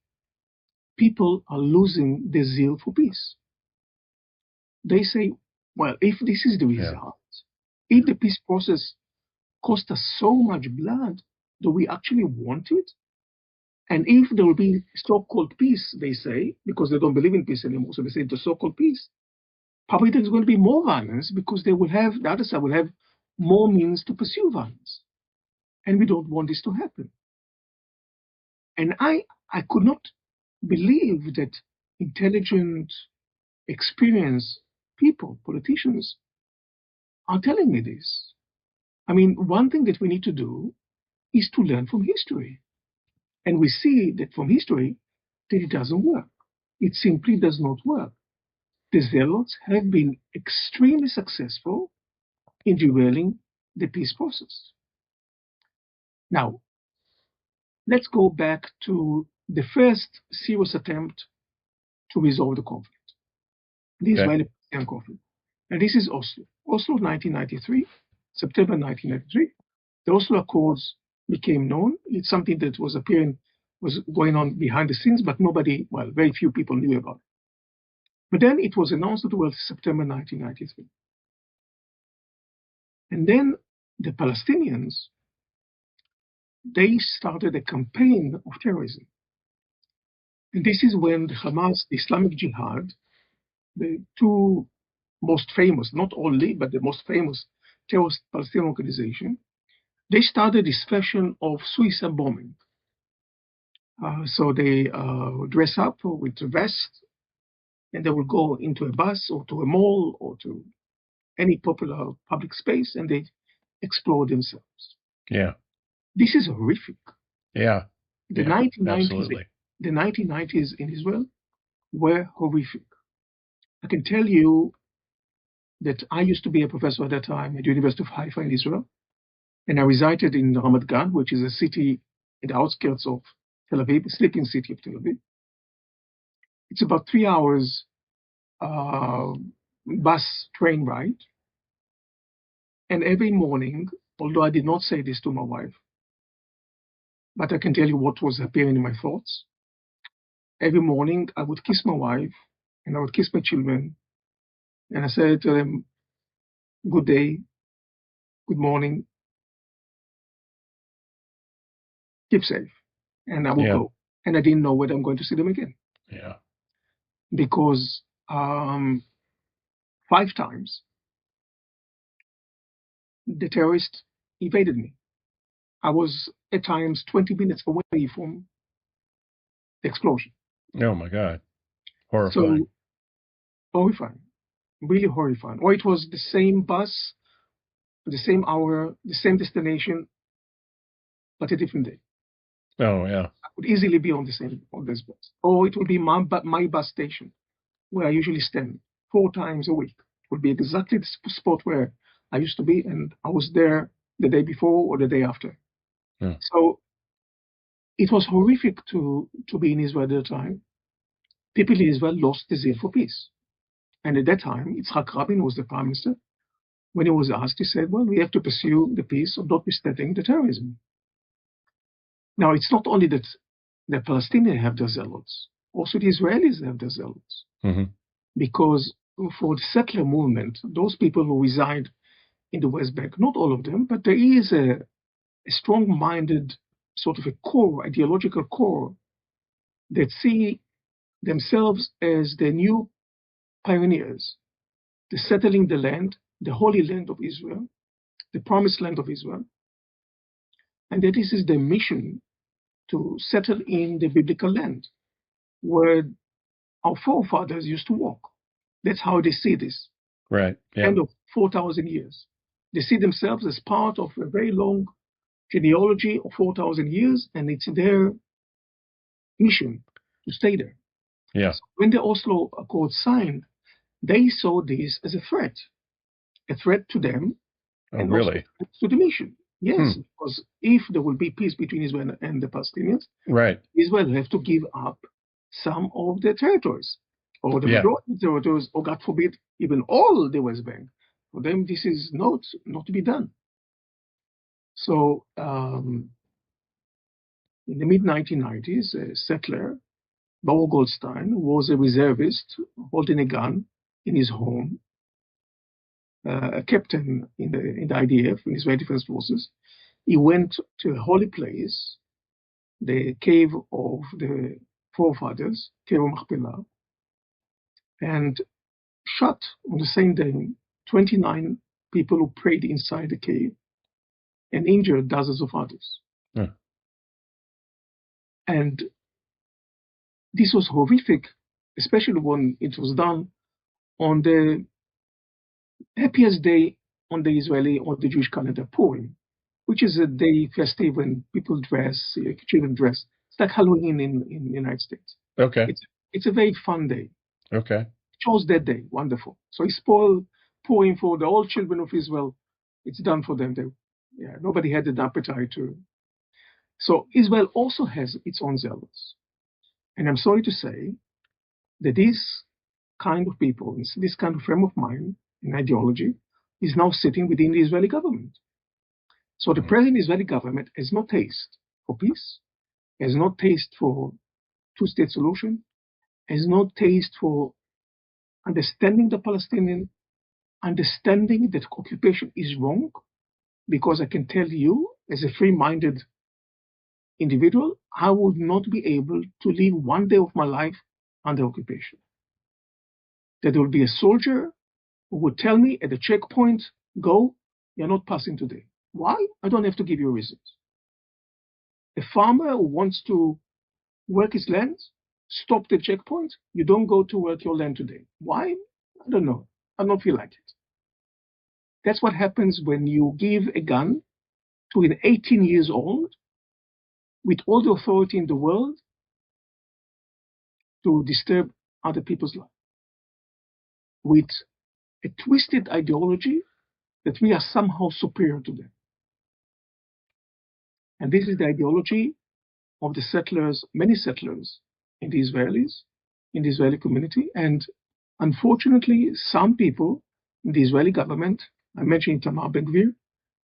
people are losing their zeal for peace. They say, well, if this is the result, if the peace process cost us so much blood, do we actually want it? And if there will be so-called peace, they say, because they don't believe in peace anymore, so they say the so-called peace, probably there's going to be more violence because they will have, the other side will have more means to pursue violence. And we don't want this to happen. And I could not believe that intelligent, experienced people, politicians, are telling me this. I mean, one thing that we need to do is to learn from history. And we see that from history that it doesn't work. It simply does not work. The zealots have been extremely successful in derailing the peace process. Now, let's go back to the first serious attempt to resolve the conflict, the Israeli-Palestinian conflict. And this is Oslo. Oslo 1993, September 1993. The Oslo Accords became known. It's something that was going on behind the scenes, but nobody, well, very few people knew about it. But then it was announced that it was September 1993. And then the Palestinians, they started a campaign of terrorism. And this is when the Hamas, the Islamic Jihad, the two most famous, not only, but the most famous terrorist Palestinian organization, they started this fashion of suicide bombing. So they dress up with a vest, and they will go into a bus or to a mall or to any popular public space, and they explode themselves. Yeah. This is horrific. Yeah. The 1990s in Israel were horrific. I can tell you that I used to be a professor at that time at the University of Haifa in Israel, and I resided in Ramat Gan, which is a city in the outskirts of Tel Aviv, a sleeping city of Tel Aviv. It's about 3 hours bus train ride. And every morning, although I did not say this to my wife, but I can tell you what was appearing in my thoughts. Every morning, I would kiss my wife and I would kiss my children. And I said to them, good day, good morning, keep safe. And I would go. And I didn't know whether I'm going to see them again. Yeah. Because 5 times, the terrorists evaded me. I was at times 20 minutes away from the explosion. Oh my God. Horrifying. So, horrifying. Really horrifying. Or it was the same bus, the same hour, the same destination, but a different day. Oh yeah. I could easily be on this bus. Or it would be my bus station, where I usually stand 4 times a week. It would be exactly the spot where I used to be, and I was there the day before or the day after. Yeah. So it was horrific to be in Israel at the time. People in Israel lost the zeal for peace. And at that time, Yitzhak Rabin was the prime minister. When he was asked, he said, well, we have to pursue the peace of notwithstanding the terrorism. Now, it's not only that the Palestinians have their zealots. Also, the Israelis have their zealots. Mm-hmm. Because for the settler movement, those people who reside in the West Bank, not all of them, but there is a strong-minded sort of a core, ideological core, that see themselves as the new pioneers, the settling the land, the holy land of Israel, the promised land of Israel, and that this is their mission to settle in the biblical land where our forefathers used to walk. That's how they see this. Right. Yeah. End of 4,000 years. They see themselves as part of a very long genealogy of 4,000 years, and it's their mission to stay there. Yeah. So when the Oslo Accords signed, they saw this as a threat to them, Oh, and really? also to the mission. Yes, because if there will be peace between Israel and the Palestinians, Right. Israel will have to give up some of their territories, or the majority of territories, or God forbid, even all the West Bank. For them, this is not to be done. So in the mid-1990s, a settler, Baruch Goldstein, was a reservist holding a gun in his home, a captain in the IDF, in Israeli Defense Forces. He went to a holy place, the cave of the forefathers, Cave of Machpelah, and shot on the same day 29 people who prayed inside the cave and injured dozens of others. Yeah. And this was horrific, especially when it was done on the happiest day on the Israeli or the Jewish calendar, Purim, which is a day festive when people dress, children dress. It's like Halloween in the United States. Okay. It's a very fun day. Okay. Chose that day, wonderful. So he spoiled Purim for the old children of Israel. It's done for them. Nobody had an appetite to. So Israel also has its own zealots. And I'm sorry to say that this kind of people, this kind of frame of mind and ideology is now sitting within the Israeli government. So the present Israeli government has no taste for peace, has no taste for two-state solution, has no taste for understanding the Palestinian, understanding that occupation is wrong, because I can tell you, as a free-minded individual, I would not be able to live one day of my life under occupation. That there will be a soldier who would tell me at the checkpoint, go, you're not passing today. Why? I don't have to give you reasons. A farmer who wants to work his land, stop the checkpoint, you don't go to work your land today. Why? I don't know. I don't feel like it. That's what happens when you give a gun to an 18 years old with all the authority in the world to disturb other people's life, with a twisted ideology that we are somehow superior to them. And this is the ideology of the settlers, many settlers in the Israeli community. And unfortunately, some people in the Israeli government, I mentioned Itamar Ben-Gvir,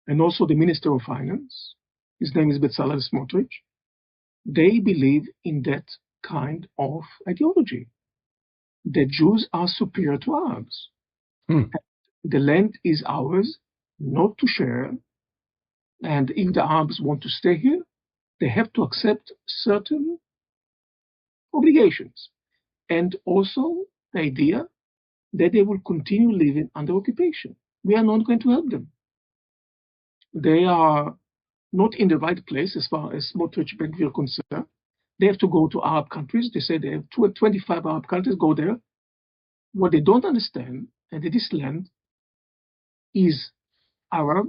and also the Minister of Finance, his name is Bezalel Smotrich, they believe in that kind of ideology. The Jews are superior to Arabs. The land is ours, not to share. And if the Arabs want to stay here, they have to accept certain obligations. And also the idea that they will continue living under occupation. We are not going to help them. They are not in the right place as far as Smotrich Ben-Gvir are concerned. They have to go to Arab countries. They say they have 25 Arab countries, go there. What they don't understand is that this land is Arab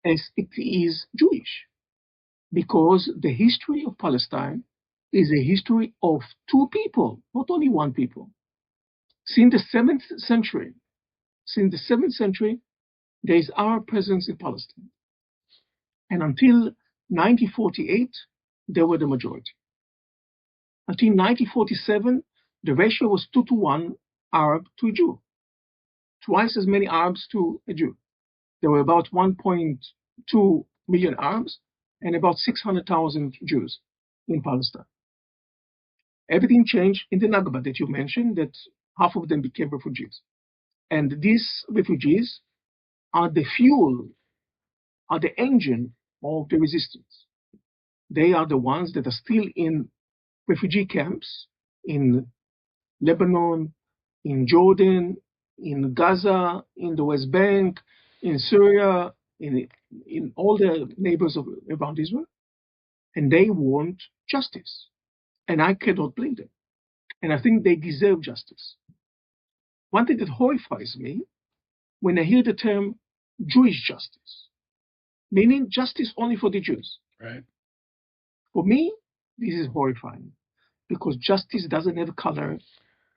as it is Jewish, because the history of Palestine is a history of two people, not only one people. Since the 7th century, there is Arab presence in Palestine. And until 1948, they were the majority. Until 1947, the ratio was 2-to-1 Arab to a Jew. Twice as many Arabs to a Jew. There were about 1.2 million Arabs and about 600,000 Jews in Palestine. Everything changed in the Nakba that you mentioned, that half of them became refugees. And these refugees are the fuel, are the engine of the resistance. They are the ones that are still in refugee camps in Lebanon, in Jordan, in Gaza, in the West Bank, in Syria, in all the neighbors around Israel. And they want justice. And I cannot blame them. And I think they deserve justice. One thing that horrifies me when I hear the term Jewish justice, meaning justice only for the Jews. Right. For me, this is horrifying because justice doesn't have color,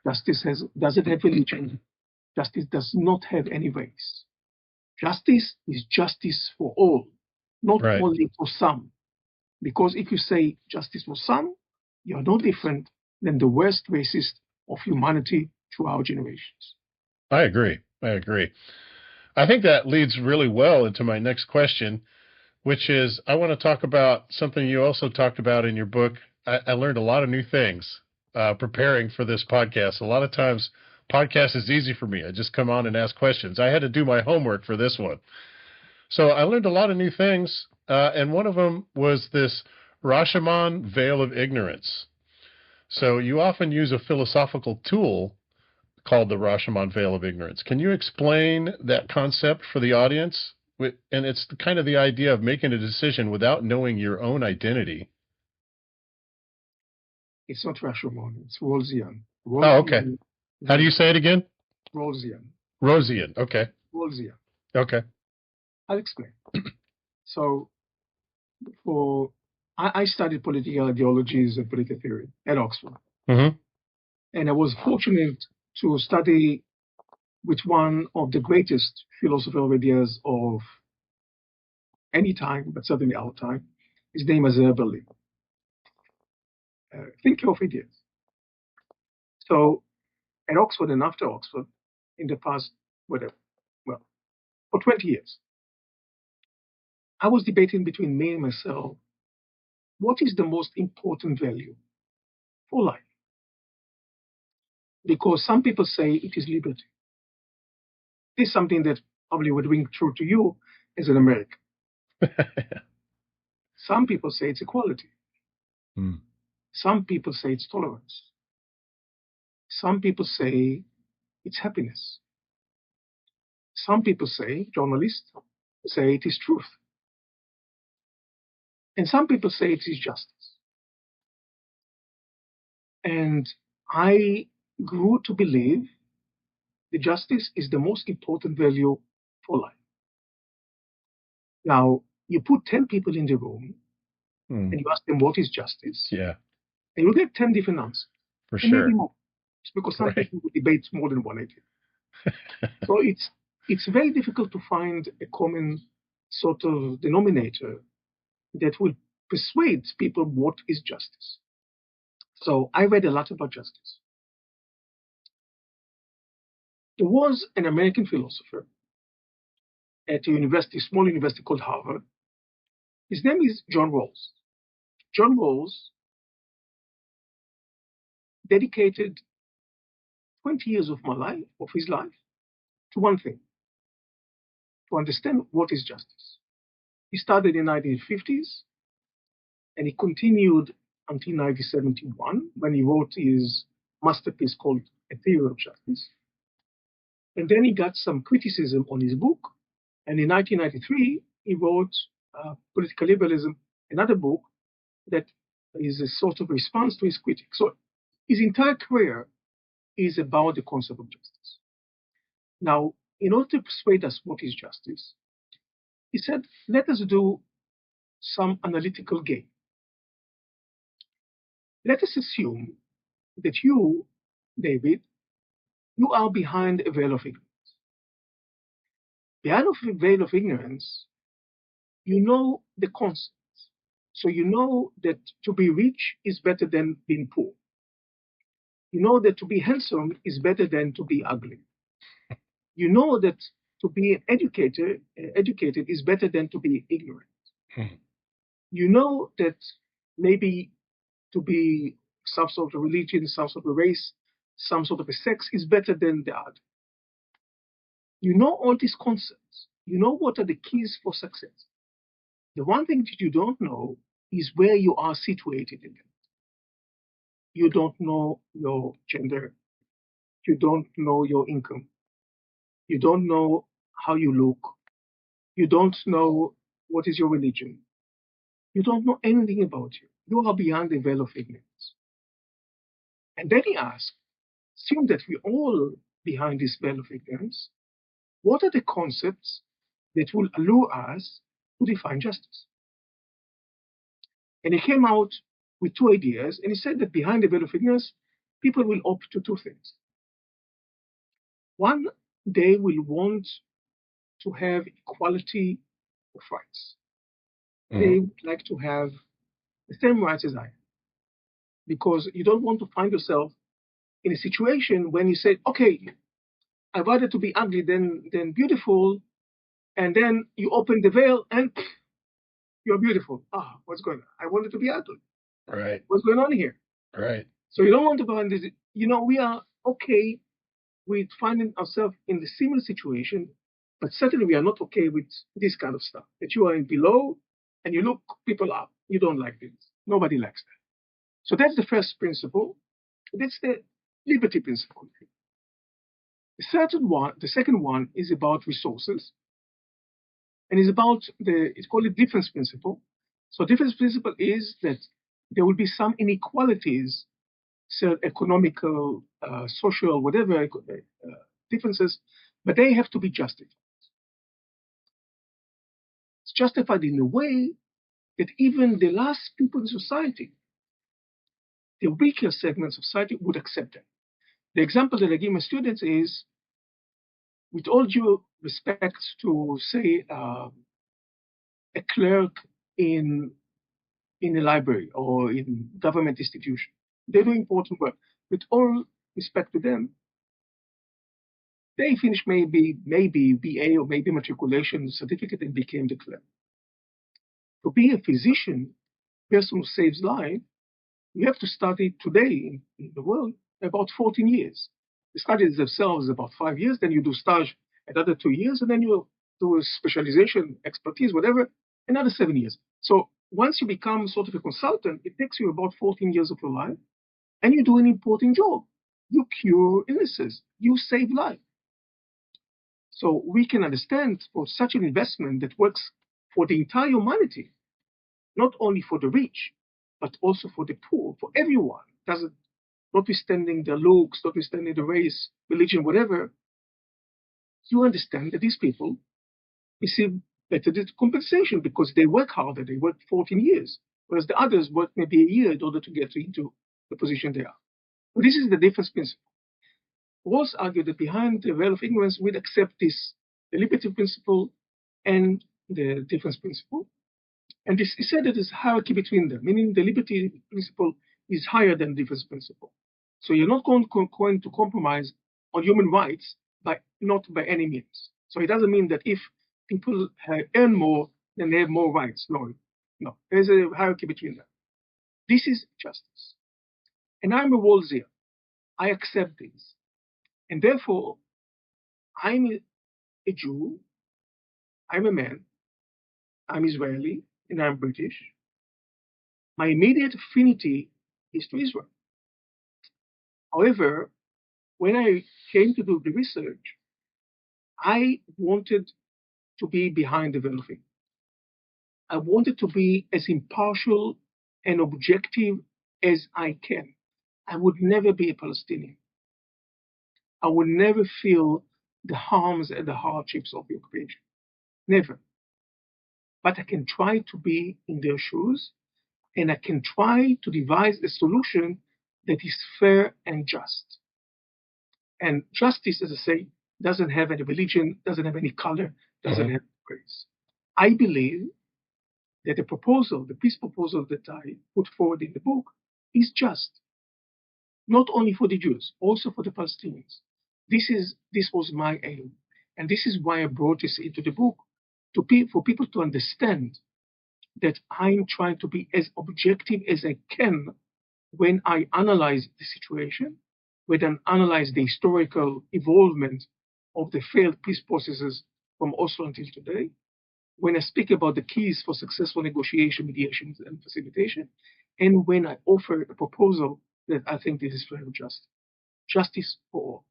justice doesn't have religion, justice does not have any race. Justice is justice for all, not Right. only for some. Because if you say justice for some, you're no different than the worst racist of humanity throughout generations. I agree. I think that leads really well into my next question, which is I want to talk about something you also talked about in your book. I learned a lot of new things preparing for this podcast. A lot of times, podcast is easy for me. I just come on and ask questions. I had to do my homework for this one. So I learned a lot of new things, and one of them was this Rawlsian Veil of Ignorance. So you often use a philosophical tool called the Rawlsian Veil of Ignorance. Can you explain that concept for the audience? And it's kind of the idea of making a decision without knowing your own identity. It's not Rashomon, it's Rawlsian. Oh, okay. How do you say it again? Rawlsian. Rawlsian, okay. Rawlsian. Okay. I'll explain. So, I studied political ideologies and political theory at Oxford. Mm-hmm. And I was fortunate to study with one of the greatest philosophical ideas of any time, but certainly our time. His name is Berlin. Thinker of ideas. So, at Oxford and after Oxford, in the past, for 20 years, I was debating between me and myself, what is the most important value for life? Because some people say it is liberty. This is something that probably would ring true to you as an American. Some people say it's equality. Some people say it's tolerance. Some people say it's happiness. Some people say, journalists say it is truth. And some people say it is justice. And I grew to believe that justice is the most important value for life. Now, you put 10 people in the room and you ask them what is justice. Yeah. And you get 10 different answers. For and sure. Maybe more. It's because some people will debate more than one idea. So it's very difficult to find a common sort of denominator that will persuade people what is justice. So I read a lot about justice. There was an American philosopher at a small university called Harvard. His name is John Rawls. John Rawls dedicated 20 years of his life, to one thing, to understand what is justice. He started in the 1950s, and he continued until 1971, when he wrote his masterpiece called A Theory of Justice. And then he got some criticism on his book, and in 1993, he wrote Political Liberalism, another book that is a sort of response to his critics. So his entire career is about the concept of justice. Now, in order to persuade us what is justice, he said, let us do some analytical game. Let us assume that you, David, you are behind a veil of ignorance. Behind a veil of ignorance, you know the concepts. So you know that to be rich is better than being poor. You know that to be handsome is better than to be ugly. You know that to be educated is better than to be ignorant. You know that maybe to be some sort of religion, some sort of race, some sort of a sex is better than the other. You know all these concepts. You know what are the keys for success. The one thing that you don't know is where you are situated in it. You don't know your gender. You don't know your income. You don't know how you look. You don't know what is your religion. You don't know anything about you. You are beyond the veil of ignorance. And then he asks, assume that we're all behind this veil of ignorance, what are the concepts that will allow us to define justice? And he came out with two ideas, and he said that behind the veil of ignorance, people will opt to two things. One, they will want to have equality of rights. They would like to have the same rights as I have. Because you don't want to find yourself in a situation when you say, okay, I'd rather to be ugly than beautiful, and then you open the veil and you're beautiful. What's going on? I wanted to be ugly. Right. What's going on here? Right. So you don't want to find this. We are okay with finding ourselves in the similar situation, but certainly we are not okay with this kind of stuff. That you are in below and you look people up. You don't like this. Nobody likes that. So that's the first principle. That's the liberty principle. The second one is about resources, and is about it's called a difference principle. So difference principle is that there will be some inequalities, so economical, social, whatever differences, but they have to be justified. It's justified in a way that even the last people in society, the weaker segments of society, would accept them. The example that I give my students is, with all due respect to, say, a clerk in a library or in government institution. They do important work. With all respect to them, they finished maybe BA or maybe matriculation certificate and became the clerk. To be a physician, person who saves life, you have to study today in the world about 14 years. The studies themselves about 5 years, then you do stage another 2 years, and then you do a specialization, expertise, whatever, another 7 years. So once you become sort of a consultant, it takes you about 14 years of your life, and you do an important job. You cure illnesses. You save life. So we can understand for such an investment that works for the entire humanity, not only for the rich, but also for the poor, for everyone, notwithstanding their looks, notwithstanding the race, religion, whatever, you understand that these people receive better compensation because they work harder. They work 14 years, whereas the others work maybe a year in order to get into the position they are. So this is the difference principle. Rawls argued that behind the veil of ignorance, we'd accept this, the liberty principle and the difference principle. And he said that there's a hierarchy between them, meaning the liberty principle is higher than the difference principle. So you're not going to compromise on human rights not by any means. So it doesn't mean that if people earn more, then they have more rights. No, there's a hierarchy between them. This is justice. And I'm a Rawlsian. I accept this. And therefore, I'm a Jew, I'm a man, I'm Israeli, and I'm British. My immediate affinity is to Israel. However, when I came to do the research, I wanted to be behind the veil of ignorance. I wanted to be as impartial and objective as I can. I would never be a Palestinian. I would never feel the harms and the hardships of the occupation. Never. But I can try to be in their shoes, and I can try to devise a solution that is fair and just. And justice, as I say, doesn't have any religion, doesn't have any color, doesn't have race. I believe that the peace proposal that I put forward in the book is just. Not only for the Jews, also for the Palestinians. This was my aim. And this is why I brought this into the book, for people to understand that I'm trying to be as objective as I can when I analyze the situation, when I analyze the historical evolvement of the failed peace processes from Oslo until today, when I speak about the keys for successful negotiation, mediation, and facilitation, and when I offer a proposal that I think this is fair and just. Justice for all.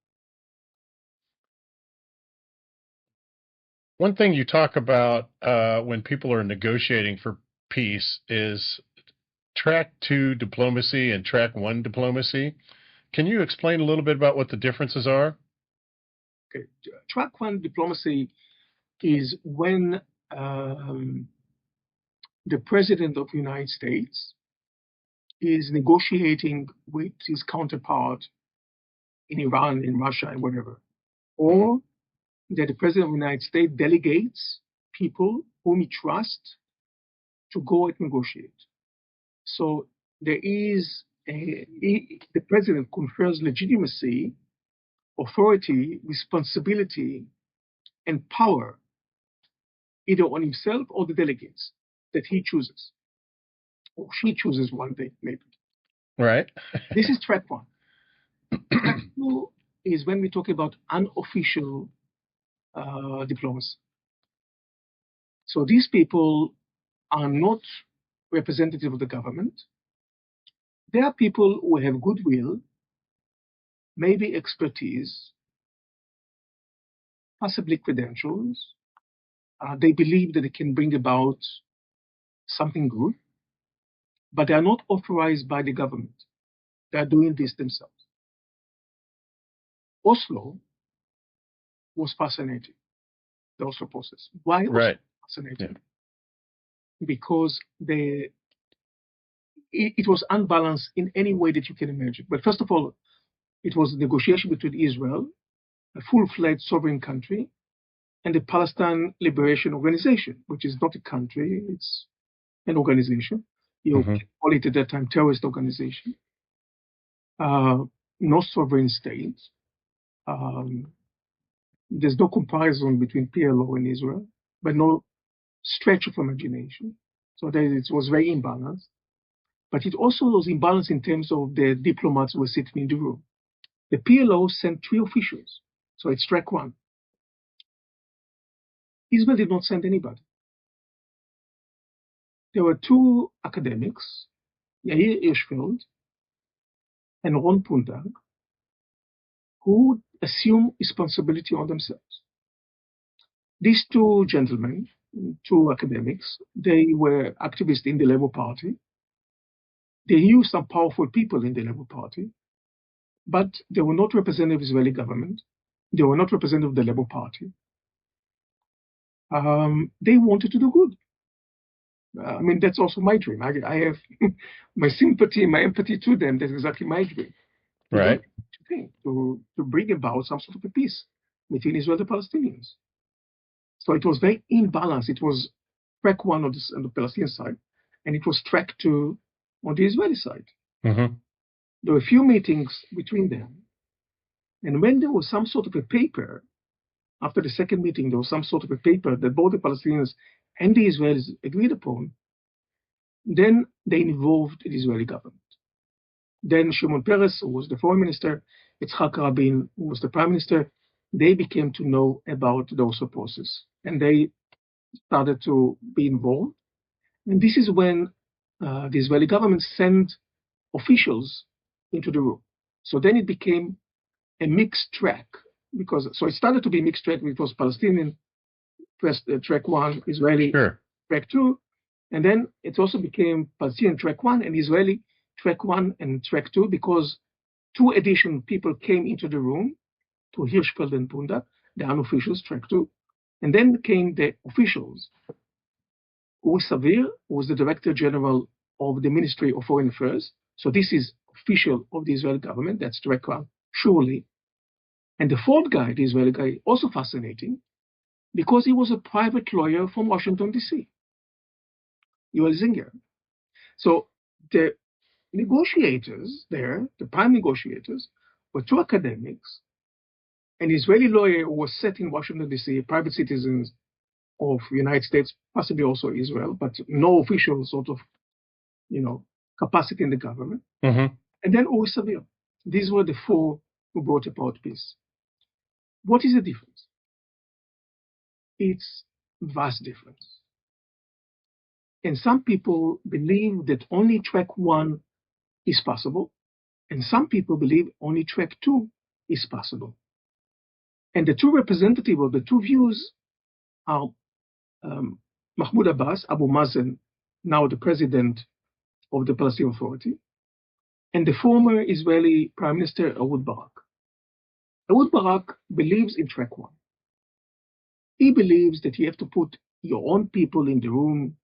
One thing you talk about when people are negotiating for peace is track 2 diplomacy and track 1 diplomacy. Can you explain a little bit about what the differences are? Okay. Track 1 diplomacy is when the President of the United States is negotiating with his counterpart in Iran, in Russia, and whatever, or that the President of the United States delegates people whom he trusts to go and negotiate. So there is the President confers legitimacy, authority, responsibility, and power either on himself or the delegates that he chooses, or she chooses one day, maybe. Right. This is track 1. Track 2 is when we talk about unofficial diplomacy. So these people are not representative of the government. They are people who have goodwill, maybe expertise, possibly credentials. They believe that they can bring about something good, but they are not authorized by the government. They are doing this themselves. Oslo was fascinating, the Oslo process. Why Oslo was fascinating? Yeah. Because it was unbalanced in any way that you can imagine. But first of all, it was a negotiation between Israel, a full-fledged sovereign country, and the Palestine Liberation Organization, which is not a country, it's an organization. You can call it at that time terrorist organization. No sovereign state. There's no comparison between PLO and Israel, but no stretch of imagination. So it was very imbalanced. But it also was imbalanced in terms of the diplomats who were sitting in the room. The PLO sent 3 officials, so it's track 1. Israel did not send anybody. There were 2 academics, Yair Hirschfeld and Ron Pundag, who assumed responsibility on themselves. These 2 gentlemen, 2 academics, they were activists in the Labour Party. They knew some powerful people in the Labour Party, but they were not representative of the Israeli government. They were not representative of the Labour Party. They wanted to do good. I mean, that's also my dream. I have my sympathy, my empathy to them. That's exactly my dream. Right. To bring about some sort of a peace between Israel and the Palestinians. So it was very imbalanced. It was track 1 on the Palestinian side, and it was track 2 on the Israeli side. Mm-hmm. There were a few meetings between them. And when there was some sort of a paper, after the second meeting, there was some sort of a paper that both the Palestinians and the Israelis agreed upon, then they involved the Israeli government. Then Shimon Peres, who was the foreign minister, Yitzhak Rabin, who was the prime minister, they became to know about the Oslo process. And they started to be involved. And this is when the Israeli government sent officials into the room. So then it became a mixed track. So it started to be mixed track. It was Palestinian track 1, Israeli track 2. And then it also became Palestinian track 1 and Israeli track 1 and track 2, because 2 additional people came into the room, to Hirschfeld and Pundag, the unofficials, track 2. And then came the officials. Uri Savir was the Director General of the Ministry of Foreign Affairs. So this is official of the Israeli government. That's track 1, surely. And the 4th guy, the Israeli guy, also fascinating, because he was a private lawyer from Washington, D.C., Yoel Zinger. So the negotiators there, the prime negotiators, were 2 academics, an Israeli lawyer who was set in Washington, D.C., private citizens of the United States, possibly also Israel, but no official sort of, capacity in the government. Mm-hmm. and then Uri Savir. These were the four who brought about peace. What is the difference? It's vast difference. And some people believe that only track one is possible, and some people believe only track two is possible. And the two representatives of the two views are Mahmoud Abbas, Abu Mazen, now the president of the Palestinian Authority, and the former Israeli Prime Minister Ehud Barak. Ehud Barak believes in track one. He believes that you have to put your own people in the room.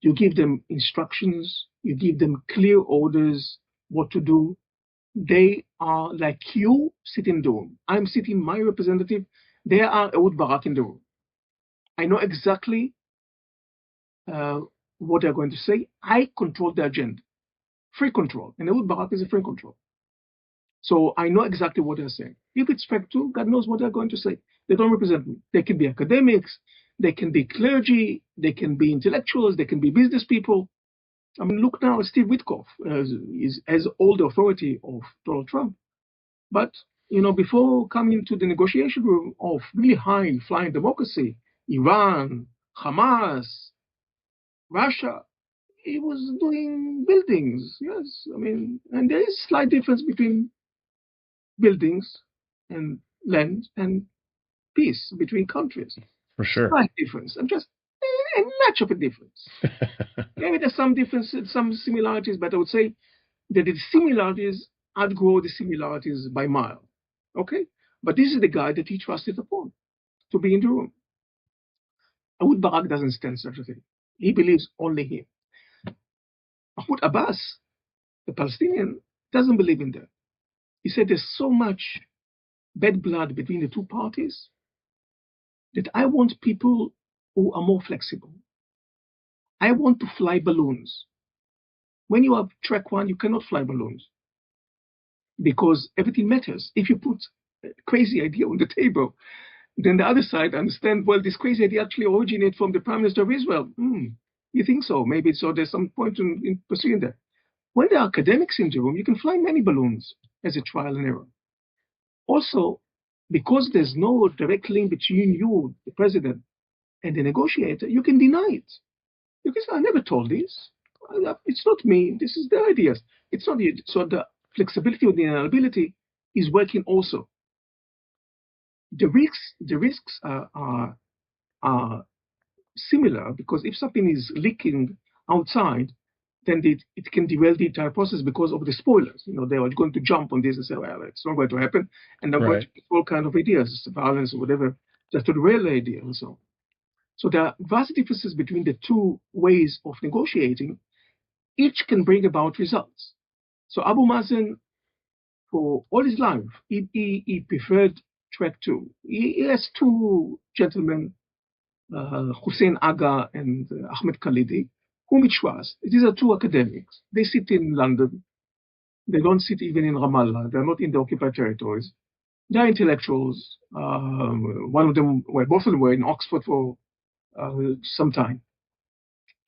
You give them instructions. You give them clear orders what to do. They are like you sitting in the room. I'm sitting, my representative. They are Ehud Barak in the room. I know exactly what they're going to say. I control the agenda. Free control. And Ehud Barak is a free control. So I know exactly what they're saying. If it's fact two, God knows what they're going to say. They don't represent me. They can be academics, they can be clergy, they can be intellectuals, they can be business people. I mean, look now, Steve Witkoff has all the authority of Donald Trump. But, before coming to the negotiation room of really high flying democracy, Iran, Hamas, Russia, he was doing buildings. Yes, I mean, and there is slight difference between buildings and land and peace between countries. For sure. Slight difference, and just much of a difference. Maybe there's some differences, some similarities, but I would say that the similarities outgrow the similarities by mile. Okay? But this is the guy that he trusted upon to be in the room. Ehud Barak doesn't stand such a thing. He believes only him. Mahmoud Abbas, the Palestinian, doesn't believe in that. He said there's so much bad blood between the two parties that I want people who are more flexible. I want to fly balloons. When you have track one, you cannot fly balloons because everything matters. If you put a crazy idea on the table, then the other side understand, well, this crazy idea actually originated from the Prime Minister of Israel. You think so? Maybe so. There's some point in pursuing that. When there are academics in the room, you can fly many balloons as a trial and error. Also, because there's no direct link between you, the president, and the negotiator, you can deny it. You can say, I never told this. It's not me. This is their ideas. It's not you. So the flexibility or the deniability is working also. The risks are similar because if something is leaking outside, then it can derail the entire process because of the spoilers. They are going to jump on this and say, well, it's not going to happen. And they're going to get all kinds of ideas, violence or whatever, just to derail the idea and so on. So there are vast differences between the two ways of negotiating. Each can bring about results. So Abu Mazen, for all his life, he preferred track two. He has two gentlemen, Hussein Aga and Ahmed Khalidi, whom he trusts. These are two academics. They sit in London. They don't sit even in Ramallah. They're not in the occupied territories. They're intellectuals. One of them, well, both of them were in Oxford for some time.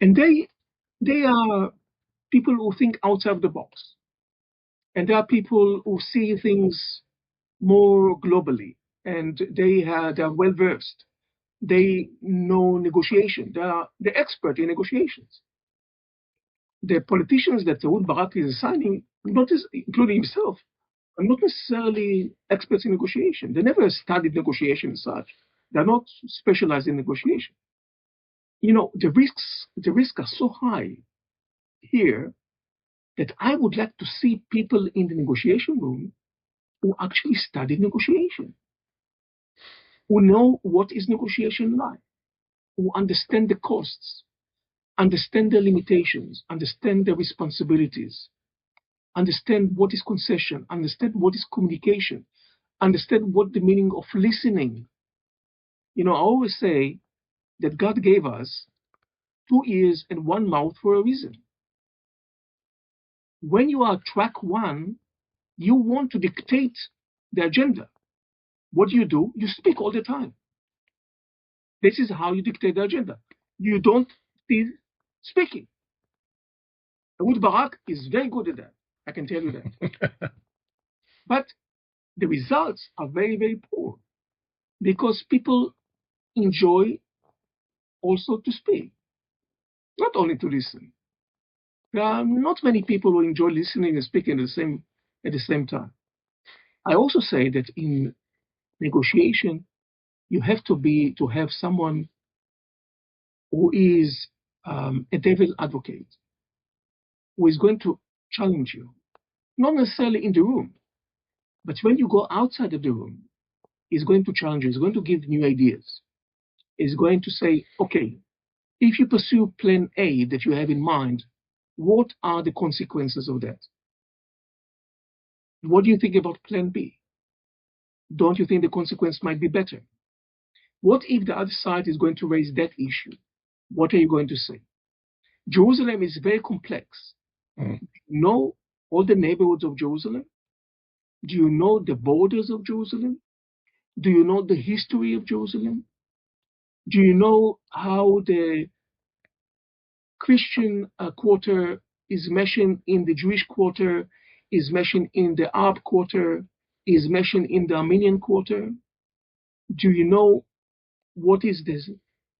And they are people who think outside of the box. And there are people who see things more globally. And they are well versed. They know negotiation. They are the expert in negotiations. The politicians that Ehud Barak is assigning, including himself, are not necessarily experts in negotiation. They never studied negotiation as such. They're not specialized in negotiation. The risks are so high here that I would like to see people in the negotiation room who actually studied negotiation, who know what is negotiation like, who understand the costs, understand the limitations, understand the responsibilities, understand what is concession, understand what is communication, understand what the meaning of listening. I always say that God gave us 2 ears and 1 mouth for a reason. When you are track one, you want to dictate the agenda. What do? You speak all the time. This is how you dictate the agenda. You don't see speaking. Ehud Barak is very good at that. I can tell you that. But the results are very, very poor because people enjoy also to speak, not only to listen. There are not many people who enjoy listening and speaking at the same time. I also say that in negotiation, you have to have someone who is a devil advocate, who is going to challenge you, not necessarily in the room, but when you go outside of the room, he's going to challenge you. He's going to give new ideas. He's going to say, okay, if you pursue plan A that you have in mind, what are the consequences of that? What do you think about plan B? Don't you think the consequence might be better? What if the other side is going to raise that issue? What are you going to say? Jerusalem is very complex. Mm. You know all the neighborhoods of Jerusalem? Do you know the borders of Jerusalem? Do you know the history of Jerusalem? Do you know how the Christian quarter is mentioned in the Jewish quarter, is mentioned in the Arab quarter, is mentioned in the Armenian quarter? Do you know what is this?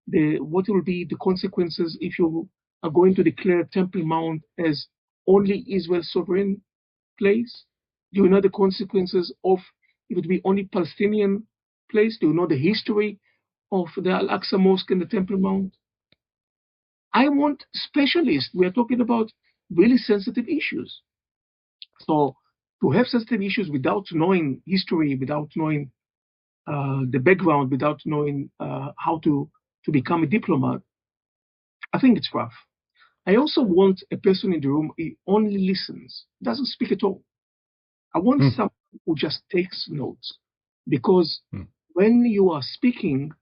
What will be the consequences if you are going to declare Temple Mount as only Israel's sovereign place? Do you know the consequences of it would be only Palestinian place? Do you know the history of the Al-Aqsa Mosque and the Temple Mount? I want specialists. We are talking about really sensitive issues. So to have sensitive issues without knowing history, without knowing the background, without knowing how to become a diplomat, I think it's rough. I also want a person in the room who only listens, doesn't speak at all. I want someone who just takes notes, because when you are speaking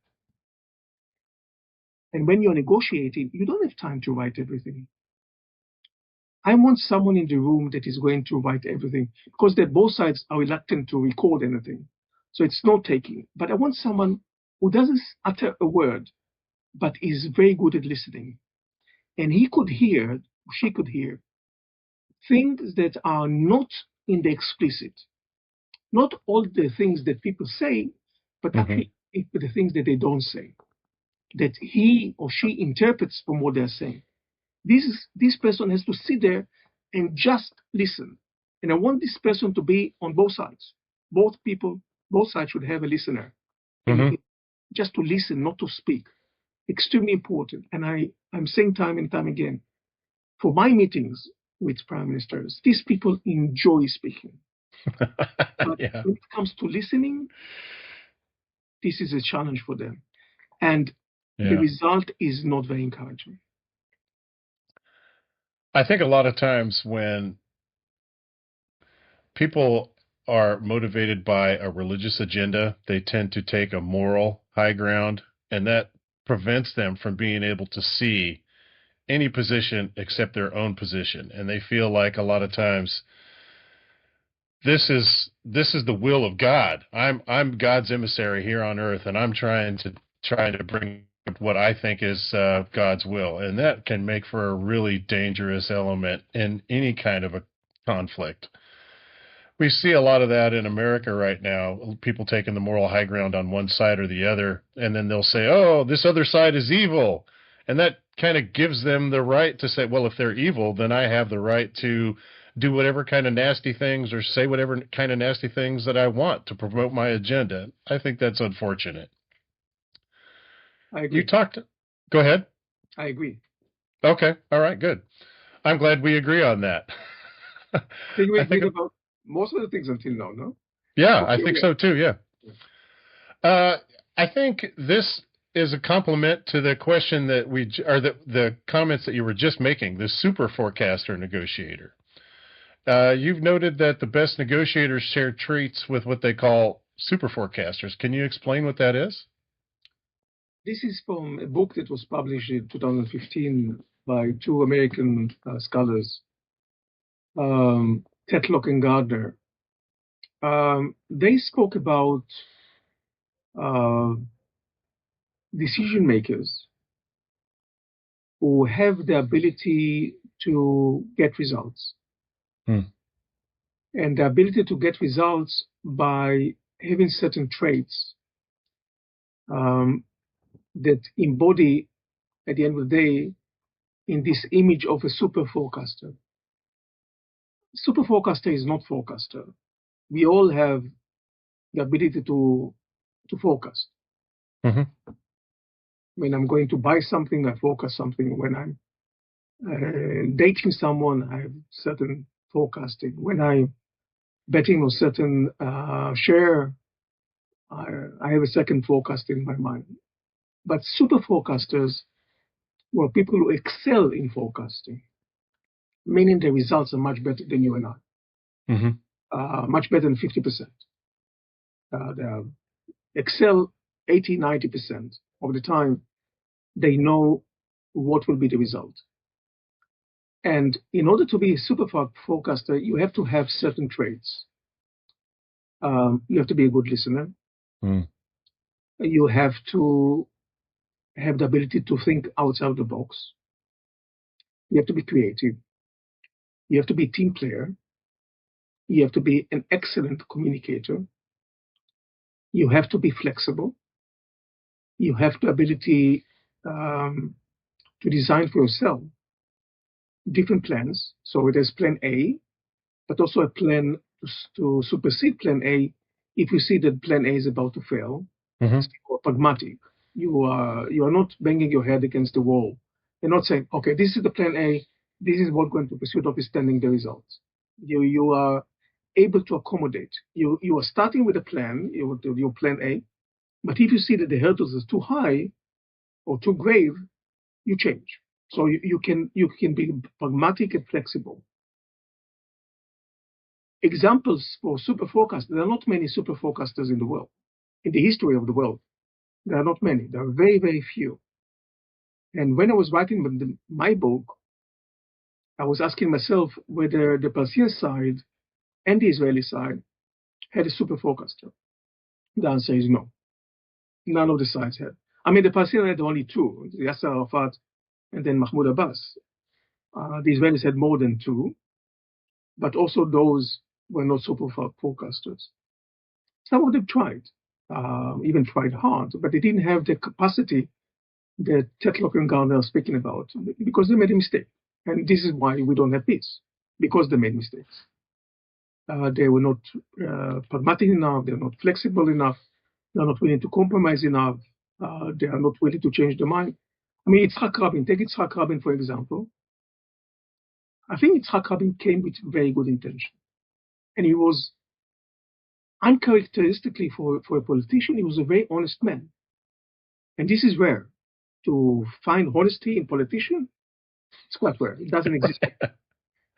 and when you're negotiating, you don't have time to write everything. I want someone in the room that is going to write everything, because both sides are reluctant to record anything. So it's note taking. But I want someone who doesn't utter a word, but is very good at listening. And he could hear, she could hear, things that are not in the explicit. Not all the things that people say, but actually the things that they don't say, that he or she interprets from what they're saying. This person has to sit there and just listen. And I want this person to be on both sides. Both sides should have a listener. Just to listen, not to speak. Extremely important. And I'm saying time and time again, for my meetings with prime ministers, these people enjoy speaking. But when it comes to listening, this is a challenge for them. And the result is not very encouraging. I think a lot of times when people are motivated by a religious agenda, they tend to take a moral high ground, and that prevents them from being able to see any position except their own position. And they feel like a lot of times this is the will of God. I'm God's emissary here on earth, and I'm trying to bring what I think is God's will, and that can make for a really dangerous element in any kind of a conflict. We see a lot of that in America right now, people taking the moral high ground on one side or the other, and then they'll say, oh, this other side is evil. And that kind of gives them the right to say, well, if they're evil, then I have the right to do whatever kind of nasty things or say whatever kind of nasty things that I want to promote my agenda. I think that's unfortunate. I agree. Go ahead. I agree. Okay. All right, good. I'm glad we agree on that. I think we agree about most of the things until now, no? Yeah, okay, I think so too, yeah. I think this is a compliment to the question that the comments that you were just making, the superforecaster negotiator. You've noted that the best negotiators share traits with what they call superforecasters. Can you explain what that is? This is from a book that was published in 2015 by two American scholars, Tetlock and Gardner. They spoke about decision makers who have the ability to get results. and the ability to get results by having certain traits that embody, at the end of the day, in this image of a super forecaster. Super forecaster is not forecaster. We all have the ability to forecast. Mm-hmm. When I'm going to buy something, I forecast something. When I'm dating someone, I have certain forecasting. When I'm betting on certain share, I have a second forecast in my mind. But super forecasters were people who excel in forecasting, meaning the results are much better than you and I. Mm-hmm. Much better than 50%. They excel 80, 90% of the time. They know what will be the result. And in order to be a super forecaster, you have to have certain traits. You have to be a good listener. Mm. You have to have the ability to think outside the box. You have to be creative. You have to be a team player. You have to be an excellent communicator. You have to be flexible. You have the ability to design for yourself different plans. So there's plan A, but also a plan to supersede plan A if you see that plan A is about to fail. Mm-hmm. Or pragmatic. You are not banging your head against the wall. You're not saying, okay, this is the plan A, this is what we're going to pursue, notwithstanding the results. You are able to accommodate. You are starting with a plan, your plan A, but if you see that the hurdles are too high or too grave, you change. So you can be pragmatic and flexible. Examples for super forecasters. There are not many super forecasters in the world. In the history of the world, there are not many. There are very, very few. And when I was writing my book, I was asking myself whether the Palestinian side and the Israeli side had a super forecaster. The answer is no. None of the sides had. I mean, the Palestinians had only two, Yasser Arafat and then Mahmoud Abbas. The Israelis had more than two, but also those were not super forecasters. Some of them tried, even tried hard, but they didn't have the capacity that Tetlock and Gardner are speaking about, because they made a mistake. And this is why we don't have peace, because they made mistakes. They were not pragmatic enough, they're not flexible enough, they're not willing to compromise enough, they are not willing to change their mind. I mean, Yitzhak Rabin, take Yitzhak Rabin, for example. I think Yitzhak Rabin came with very good intention. And he was, uncharacteristically for a politician, he was a very honest man. And this is rare. To find honesty in politicians, it's quite rare. It doesn't exist.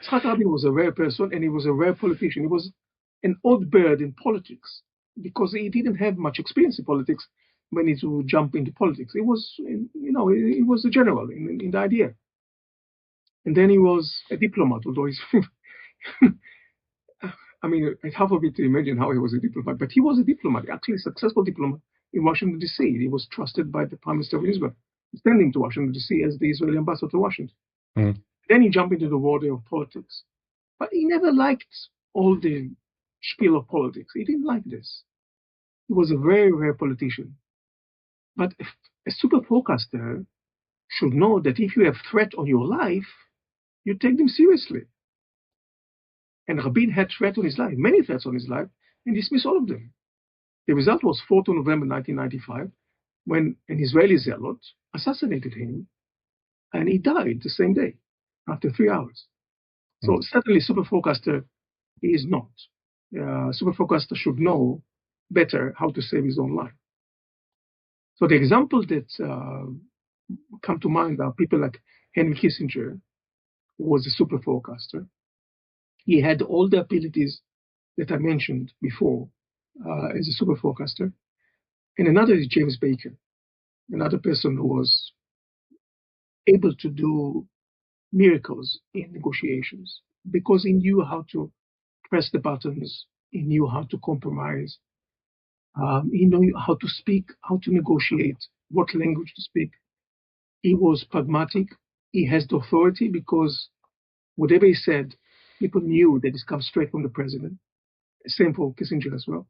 Yitzhak Rabin was a rare person, and he was a rare politician. He was an odd bird in politics because he didn't have much experience in politics when he to jump into politics. He was, he was a general in the idea. And then he was a diplomat, although he's, I mean, it's hard for me to imagine how he was a diplomat, but he was a diplomat, actually a successful diplomat in Washington, D.C. He was trusted by the Prime Minister of Israel, standing to Washington, D.C. as the Israeli ambassador to Washington. Mm. Then he jumped into the water of politics. But he never liked all the spiel of politics. He didn't like this. He was a very rare politician. But a super forecaster should know that if you have threat on your life, you take them seriously. And Rabin had threat on his life, many threats on his life, and dismissed all of them. The result was 4th of November 1995, when an Israeli zealot assassinated him, and he died the same day, after 3 hours. So certainly super forecaster is not. Super forecaster should know better how to save his own life. So the example that come to mind are people like Henry Kissinger, who was a super forecaster. He had all the abilities that I mentioned before as a super forecaster. And another is James Baker, another person who was able to do miracles in negotiations because he knew how to press the buttons, he knew how to compromise, he knew how to speak, how to negotiate, what language to speak. He was pragmatic. He has the authority because whatever he said people knew that this comes straight from the president. Same for Kissinger as well.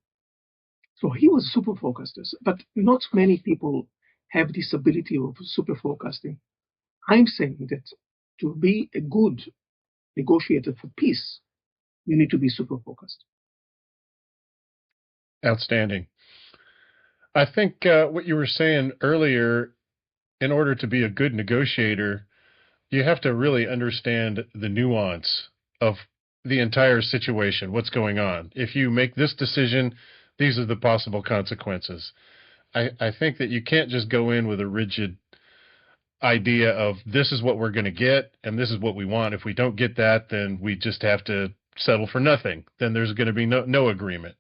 So he was super forecaster, but not many people have this ability of super forecasting. I'm saying that to be a good negotiator for peace, you need to be super focused. Outstanding. I think what you were saying earlier, in order to be a good negotiator, you have to really understand the nuance of the entire situation, what's going on. If you make this decision, these are the possible consequences. I think that you can't just go in with a rigid idea of this is what we're going to get and this is what we want. If we don't get that, then we just have to settle for nothing. Then there's going to be no agreement.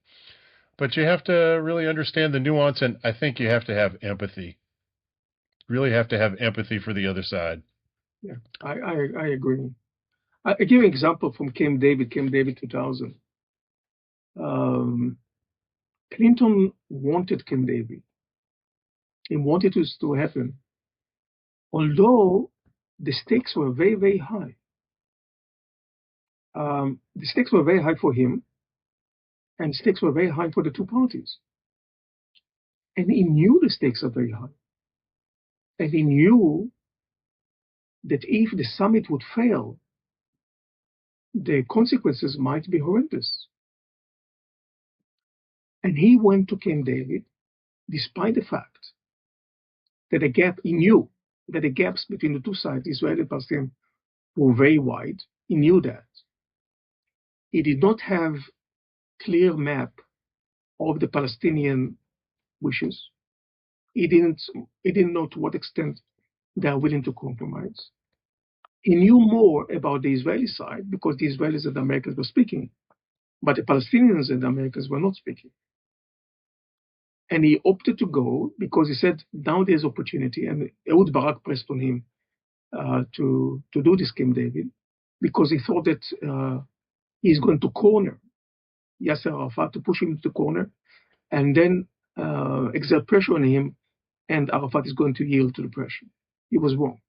But you have to really understand the nuance, and I think you have to have empathy. Really have to have empathy for the other side. Yeah, I agree. I give an example from Camp David 2000. Clinton wanted Camp David. He wanted it to happen, although the stakes were very, very high. The stakes were very high for him, and stakes were very high for the two parties. And he knew the stakes are very high. And he knew that if the summit would fail, the consequences might be horrendous. And he went to Camp David, despite the fact that he knew that the gaps between the two sides, Israel and Palestine, were very wide. He knew that. He did not have clear map of the Palestinian wishes. He didn't know to what extent they are willing to compromise. He knew more about the Israeli side because the Israelis and the Americans were speaking, but the Palestinians and the Americans were not speaking. And he opted to go because he said, now there's opportunity. And Ehud Barak pressed on him to do this Camp David because he thought that he's going to corner Yasser Arafat, to push him into the corner, and then exert pressure on him, and Arafat is going to yield to the pressure. He was wrong.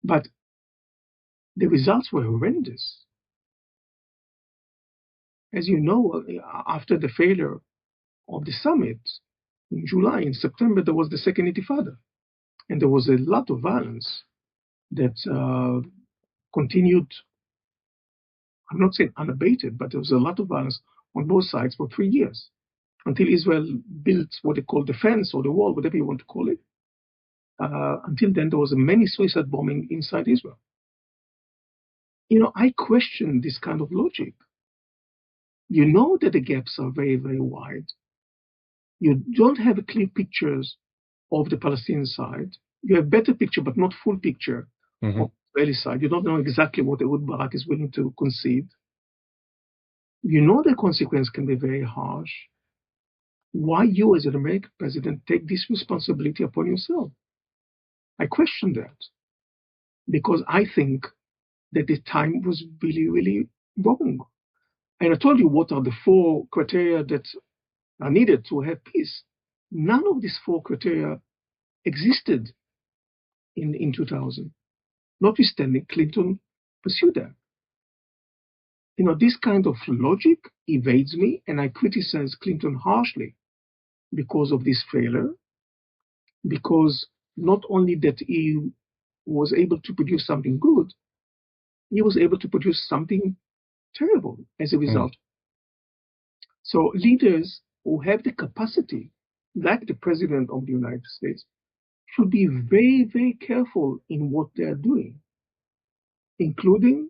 But the results were horrendous. As you know, after the failure of the summit in July, in September, there was the second Intifada. And there was a lot of violence that continued, I'm not saying unabated, but there was a lot of violence on both sides for 3 years until Israel built what they call the fence or the wall, whatever you want to call it. Until then, there was many suicide bombing inside Israel. I question this kind of logic. You know that the gaps are very, very wide. You don't have clear pictures of the Palestinian side. You have better picture, but not full picture of the Israeli side. You don't know exactly what Ehud Barak is willing to concede. You know the consequence can be very harsh. Why you, as an American president, take this responsibility upon yourself? I question that because I think that the time was really, really wrong. And I told you what are the 4 criteria that are needed to have peace. None of these 4 criteria existed in 2000. Notwithstanding, Clinton pursued that. This kind of logic evades me, and I criticize Clinton harshly because of this failure, because not only that he was able to produce something good, he was able to produce something terrible as a result. So leaders who have the capacity, like the President of the United States, should be very, very careful in what they are doing, including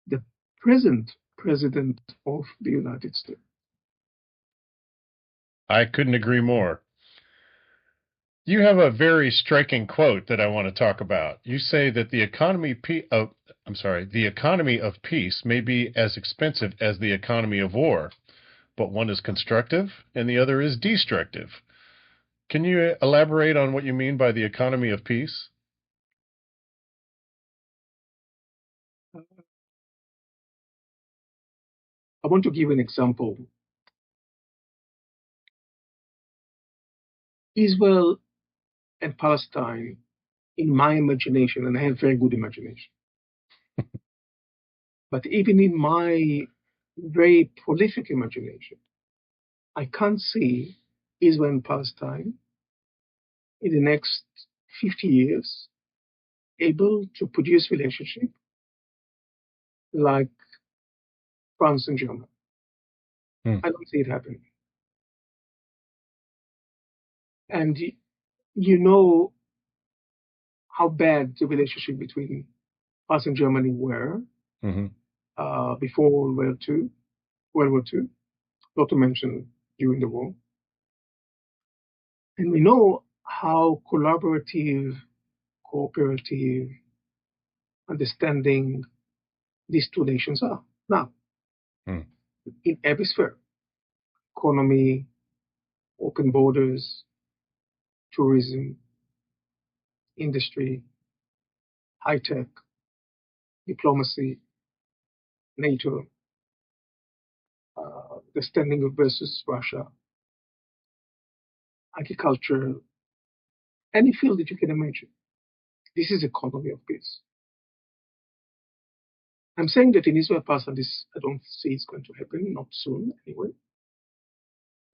the present President of the United States. I couldn't agree more. You have a very striking quote that I want to talk about. You say that the economy of peace may be as expensive as the economy of war, but one is constructive and the other is destructive. Can you elaborate on what you mean by the economy of peace? I want to give an example. Israel and Palestine, in my imagination, and I have very good imagination, But even in my very prolific imagination, I can't see Israel and Palestine in the next 50 years able to produce relationship like France and Germany. I don't see it happening. And you know how bad the relationship between France and Germany were before World War II, not to mention during the war. And we know how collaborative, cooperative, understanding these two nations are now in every sphere: economy, open borders, tourism, industry, high tech, diplomacy, NATO, the standing versus Russia, agriculture, any field that you can imagine. This is economy of peace. I'm saying that in Israel-Palestine, this I don't see it's going to happen, not soon anyway.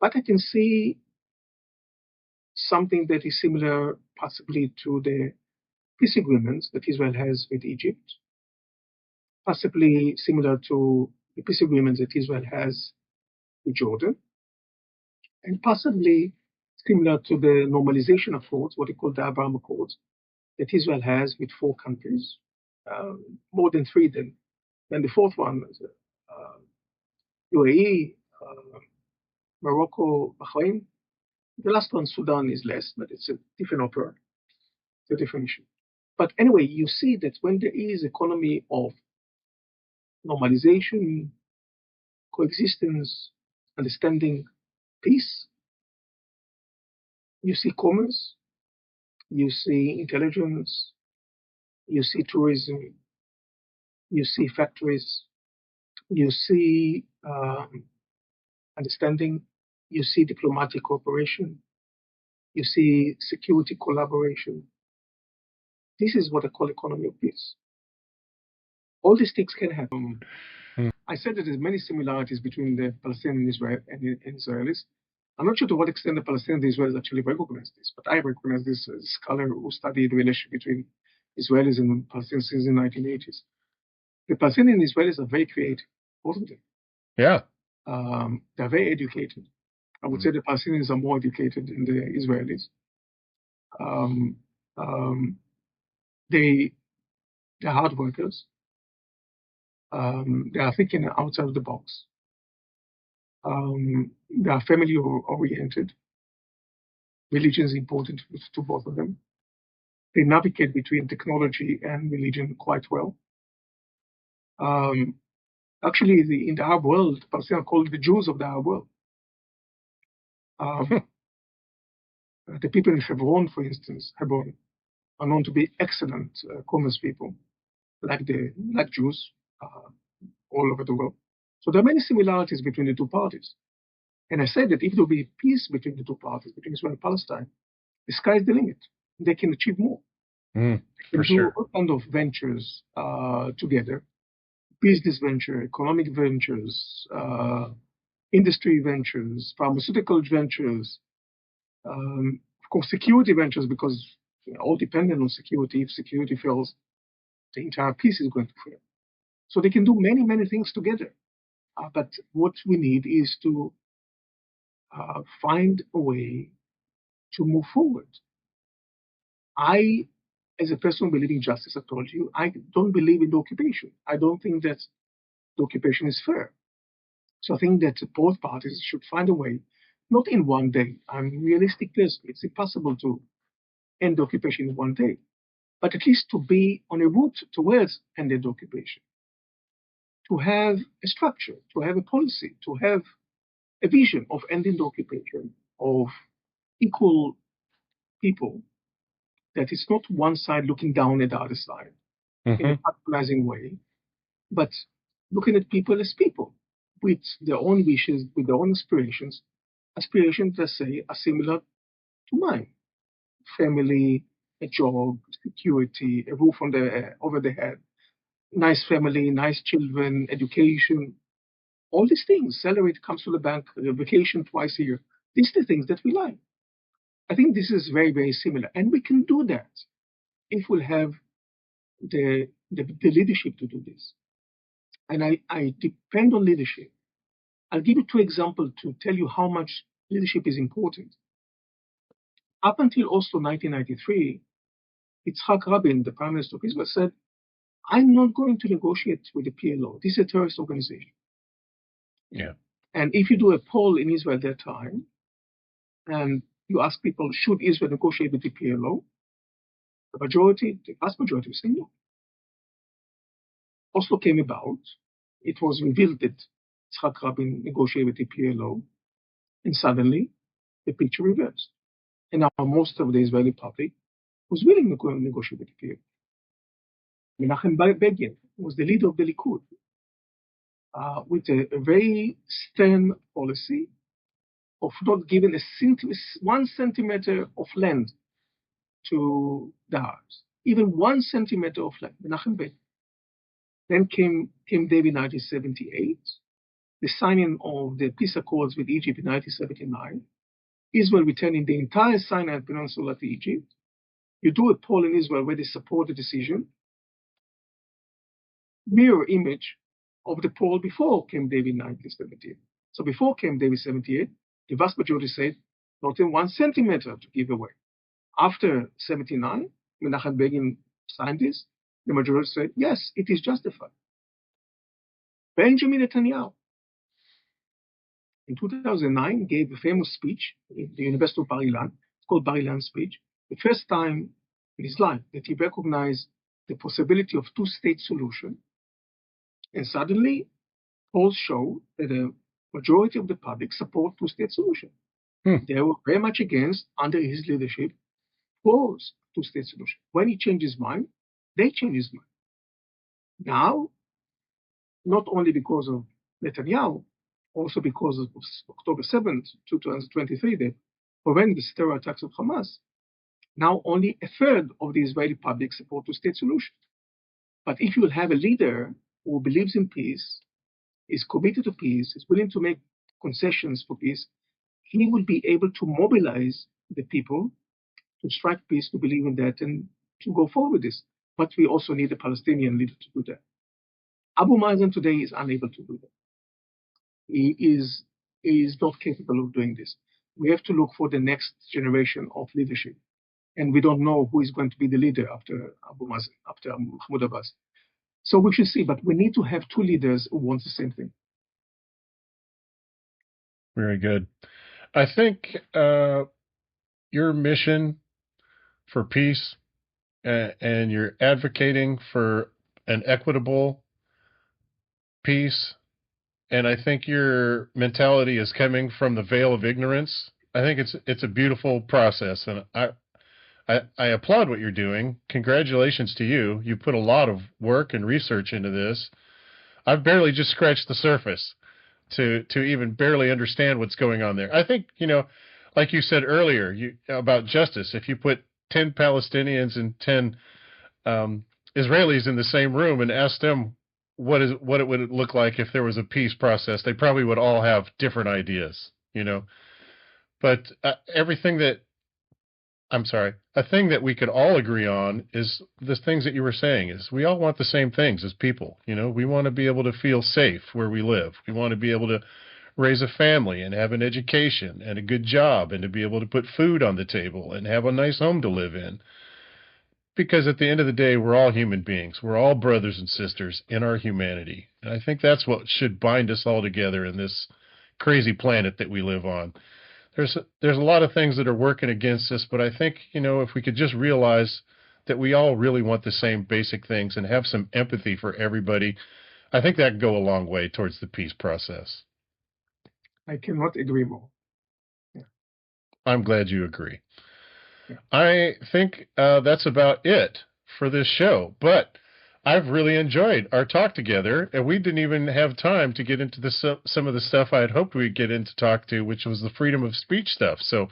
But I can see something that is similar, possibly, to the peace agreements that Israel has with Egypt, possibly similar to the peace agreements that Israel has with Jordan, and possibly similar to the normalization accords, what they call the Abraham Accords, that Israel has with 4 countries, more than 3 than the fourth one, UAE, Morocco, Bahrain. The last one, Sudan, is less, but it's a different opera, it's a different issue. But anyway, you see that when there is economy of normalization, coexistence, understanding, peace, you see commerce, you see intelligence, you see tourism, you see factories, you see understanding, you see diplomatic cooperation, you see security collaboration. This is what I call economy of peace. All these things can happen. I said that there's many similarities between the Palestinians and Israelis. I'm not sure to what extent the Palestinians and the Israelis actually recognize this, but I recognize this as a scholar who studied the relationship between Israelis and Palestinians since the 1980s. The Palestinians and Israelis are very creative, both of them. Yeah. They're very educated. I would say the Palestinians are more educated than the Israelis. They're hard workers. They are thinking outside of the box. They are family oriented. Religion is important to both of them. They navigate between technology and religion quite well. Actually, in the Arab world, Palestinians are called the Jews of the Arab world. The people in Hebron, for instance, are known to be excellent commerce people, like Jews all over the world. So there are many similarities between the two parties. And I said that if there will be peace between the two parties, between Israel and Palestine, the sky is the limit. They can achieve more. They can do all kinds of ventures together: business venture, economic ventures, industry ventures, pharmaceutical ventures, of course, security ventures, because all dependent on security. If security fails, the entire piece is going to fail. So they can do many, many things together. But what we need is to find a way to move forward. I, as a person believing justice, I told you, I don't believe in the occupation. I don't think that the occupation is fair. So I think that both parties should find a way, not in one day. I'm a realistic person. It's impossible to end the occupation in one day, but at least to be on a route towards ending the occupation, to have a structure, to have a policy, to have a vision of ending the occupation, of equal people, that it's not one side looking down at the other side in a patronizing way, but looking at people as people with their own wishes, with their own aspirations that say are similar to mine: family, a job, security, a roof over the head, nice family, nice children, education, all these things. Salary comes to the bank, vacation twice a year. These are the things that we like. I think this is very, very similar. And we can do that if we have the leadership to do this. And I depend on leadership. I'll give you two examples to tell you how much leadership is important. Up until Oslo 1993, Yitzhak Rabin, the Prime Minister of Israel, said, I'm not going to negotiate with the PLO. This is a terrorist organization. Yeah. And if you do a poll in Israel at that time, and you ask people, should Israel negotiate with the PLO? The vast majority will say no. Oslo came about. It was revealed that Yitzhak Rabin negotiated with the PLO, and suddenly the picture reversed. And now most of the Israeli public was willing to negotiate with the PLO. Menachem Begin was the leader of the Likud, with a very stern policy of not giving 1 centimeter of land to the Arabs, even 1 centimeter of land. Menachem Begin. Then came David in 1978, the signing of the peace accords with Egypt in 1979, Israel returning the entire Sinai Peninsula to Egypt. You do a poll in Israel where they support the decision. Mirror image of the poll before Camp David in 1978. So before Camp David 78, the vast majority said not in 1 centimeter to give away. After 79, Menachem Begin signed this, the majority said, yes, it is justified. Benjamin Netanyahu, in 2009, gave a famous speech in the University of Bar-Ilan. It's called Bar-Ilan speech. The first time in his life that he recognized the possibility of two-state solution. And suddenly, polls show that a majority of the public support two-state solution. They were very much against, under his leadership, was two-state solution. When he changed his mind, they changed his mind. Now, not only because of Netanyahu, also because of October 7th, 2023, the horrendous terror attacks of Hamas, now only a third of the Israeli public support two-state solution. But if you will have a leader who believes in peace, is committed to peace, is willing to make concessions for peace, he will be able to mobilize the people to strike peace, to believe in that, and to go forward with this. But we also need a Palestinian leader to do that. Abu Mazen today is unable to do that. He is not capable of doing this. We have to look for the next generation of leadership. And we don't know who is going to be the leader after Abu Mazen, after Mahmoud Abbas. So we should see, but we need to have two leaders who want the same thing. Very good. I think your mission for peace and you're advocating for an equitable peace, and I think your mentality is coming from the veil of ignorance. I think it's a beautiful process, and I applaud what you're doing. Congratulations to you. You put a lot of work and research into this. I've barely just scratched the surface to even barely understand what's going on there. I think, like you said earlier about justice, if you put 10 Palestinians and 10 Israelis in the same room and asked them what it would look like if there was a peace process, they probably would all have different ideas, But a thing that we could all agree on is the things that you were saying is we all want the same things as people. We want to be able to feel safe where we live. We want to be able to raise a family and have an education and a good job and to be able to put food on the table and have a nice home to live in. Because at the end of the day, we're all human beings. We're all brothers and sisters in our humanity. And I think that's what should bind us all together in this crazy planet that we live on. There's a lot of things that are working against us, but I think, if we could just realize that we all really want the same basic things and have some empathy for everybody, I think that can go a long way towards the peace process. I cannot agree more. Yeah. I'm glad you agree. Yeah. I think that's about it for this show, but I've really enjoyed our talk together, and we didn't even have time to get into some of the stuff I had hoped we'd get into talk to, which was the freedom of speech stuff. So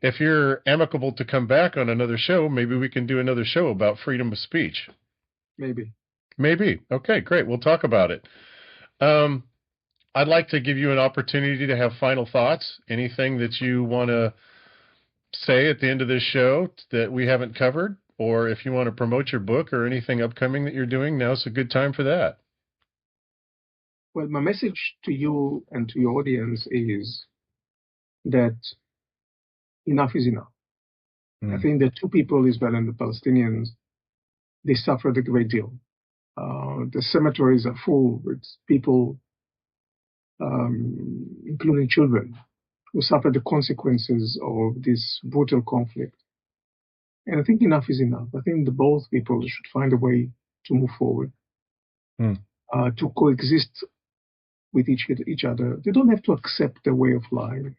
if you're amicable to come back on another show, maybe we can do another show about freedom of speech. Maybe. Maybe. Okay, great. We'll talk about it. I'd like to give you an opportunity to have final thoughts. Anything that you want to say at the end of this show that we haven't covered, or if you want to promote your book or anything upcoming that you're doing, now's a good time for that. Well, my message to you and to your audience is that enough is enough. I think the two people, Israel and the Palestinians, they suffered a great deal. The cemeteries are full with people, including children, who suffered the consequences of this brutal conflict. And I think enough is enough. I think both people should find a way to move forward, to coexist with each other. They don't have to accept their way of life.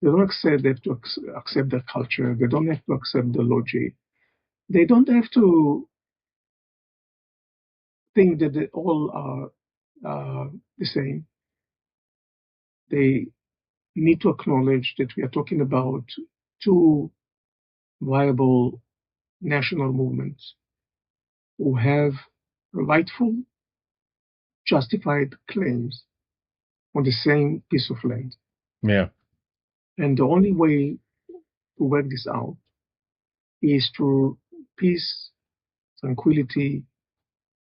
They don't have to accept their culture. They don't have to accept the logic. They don't have to think that they all are the same. They need to acknowledge that we are talking about two viable national movements who have rightful, justified claims on the same piece of land. Yeah. And the only way to work this out is through peace, tranquility,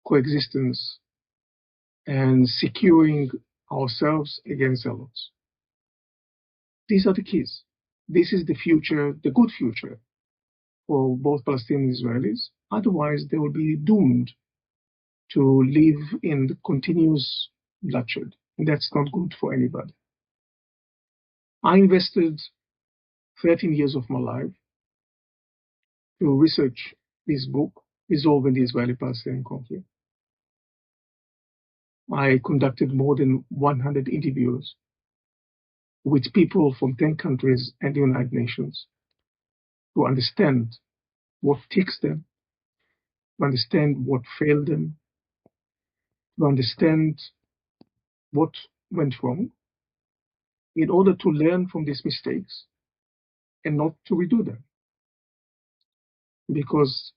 coexistence, and securing ourselves against others. These are the keys. This is the future, the good future for both Palestinians and Israelis. Otherwise, they will be doomed to live in the continuous bloodshed. And that's not good for anybody. I invested 13 years of my life to research this book, Resolving the Israeli-Palestinian Conflict. I conducted more than 100 interviews with people from 10 countries and the United Nations to understand what ticks them, to understand what failed them, to understand what went wrong, in order to learn from these mistakes and not to redo them. Because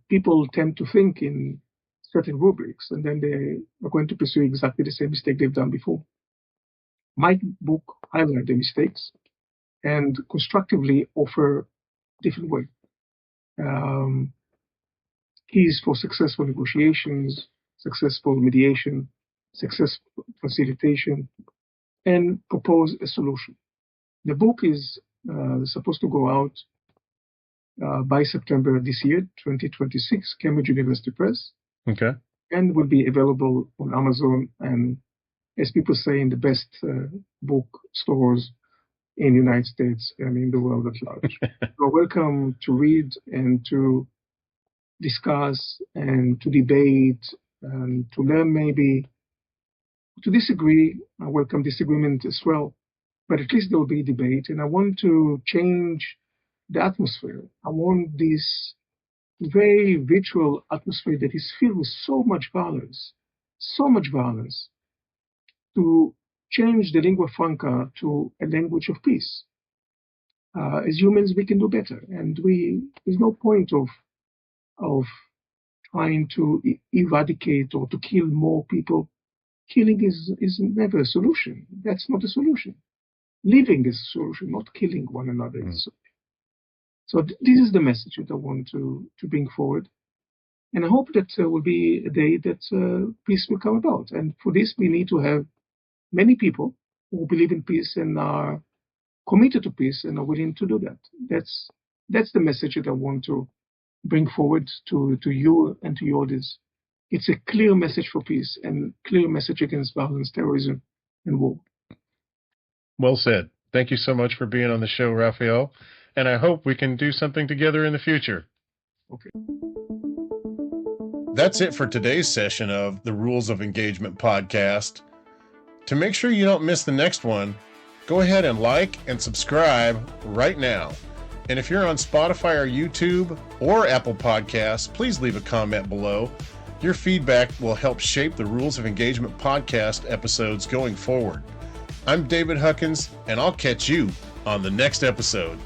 people tend to think in certain rubrics, and then they are going to pursue exactly the same mistake they've done before. My book highlights the mistakes and constructively offer different ways. Keys for successful negotiations, successful mediation, successful facilitation, and propose a solution. The book is supposed to go out by September this year, 2026, Cambridge University Press. Okay. And will be available on Amazon and, as people say, in the best book stores in the United States and in the world at large. You're welcome to read and to discuss and to debate and to learn, maybe to disagree. I welcome disagreement as well, but at least there will be debate. And I want to change the atmosphere. I want this very virtual atmosphere that is filled with so much violence, to change the lingua franca to a language of peace. As humans, we can do better, and there's no point of trying to eradicate or to kill more people. Killing is never a solution. That's not a solution. Living is a solution, not killing one another is a solution. So this is the message that I want to bring forward. And I hope that will be a day that peace will come about. And for this, we need to have many people who believe in peace and are committed to peace and are willing to do that. That's the message that I want to bring forward to you and to your audience. It's a clear message for peace and clear message against violence, terrorism, and war. Well said. Thank you so much for being on the show, Raphael. And I hope we can do something together in the future. Okay. That's it for today's session of the Rules of Engagement podcast. To make sure you don't miss the next one, go ahead and like and subscribe right now. And if you're on Spotify or YouTube or Apple Podcasts, please leave a comment below. Your feedback will help shape the Rules of Engagement podcast episodes going forward. I'm David Huckins, and I'll catch you on the next episode.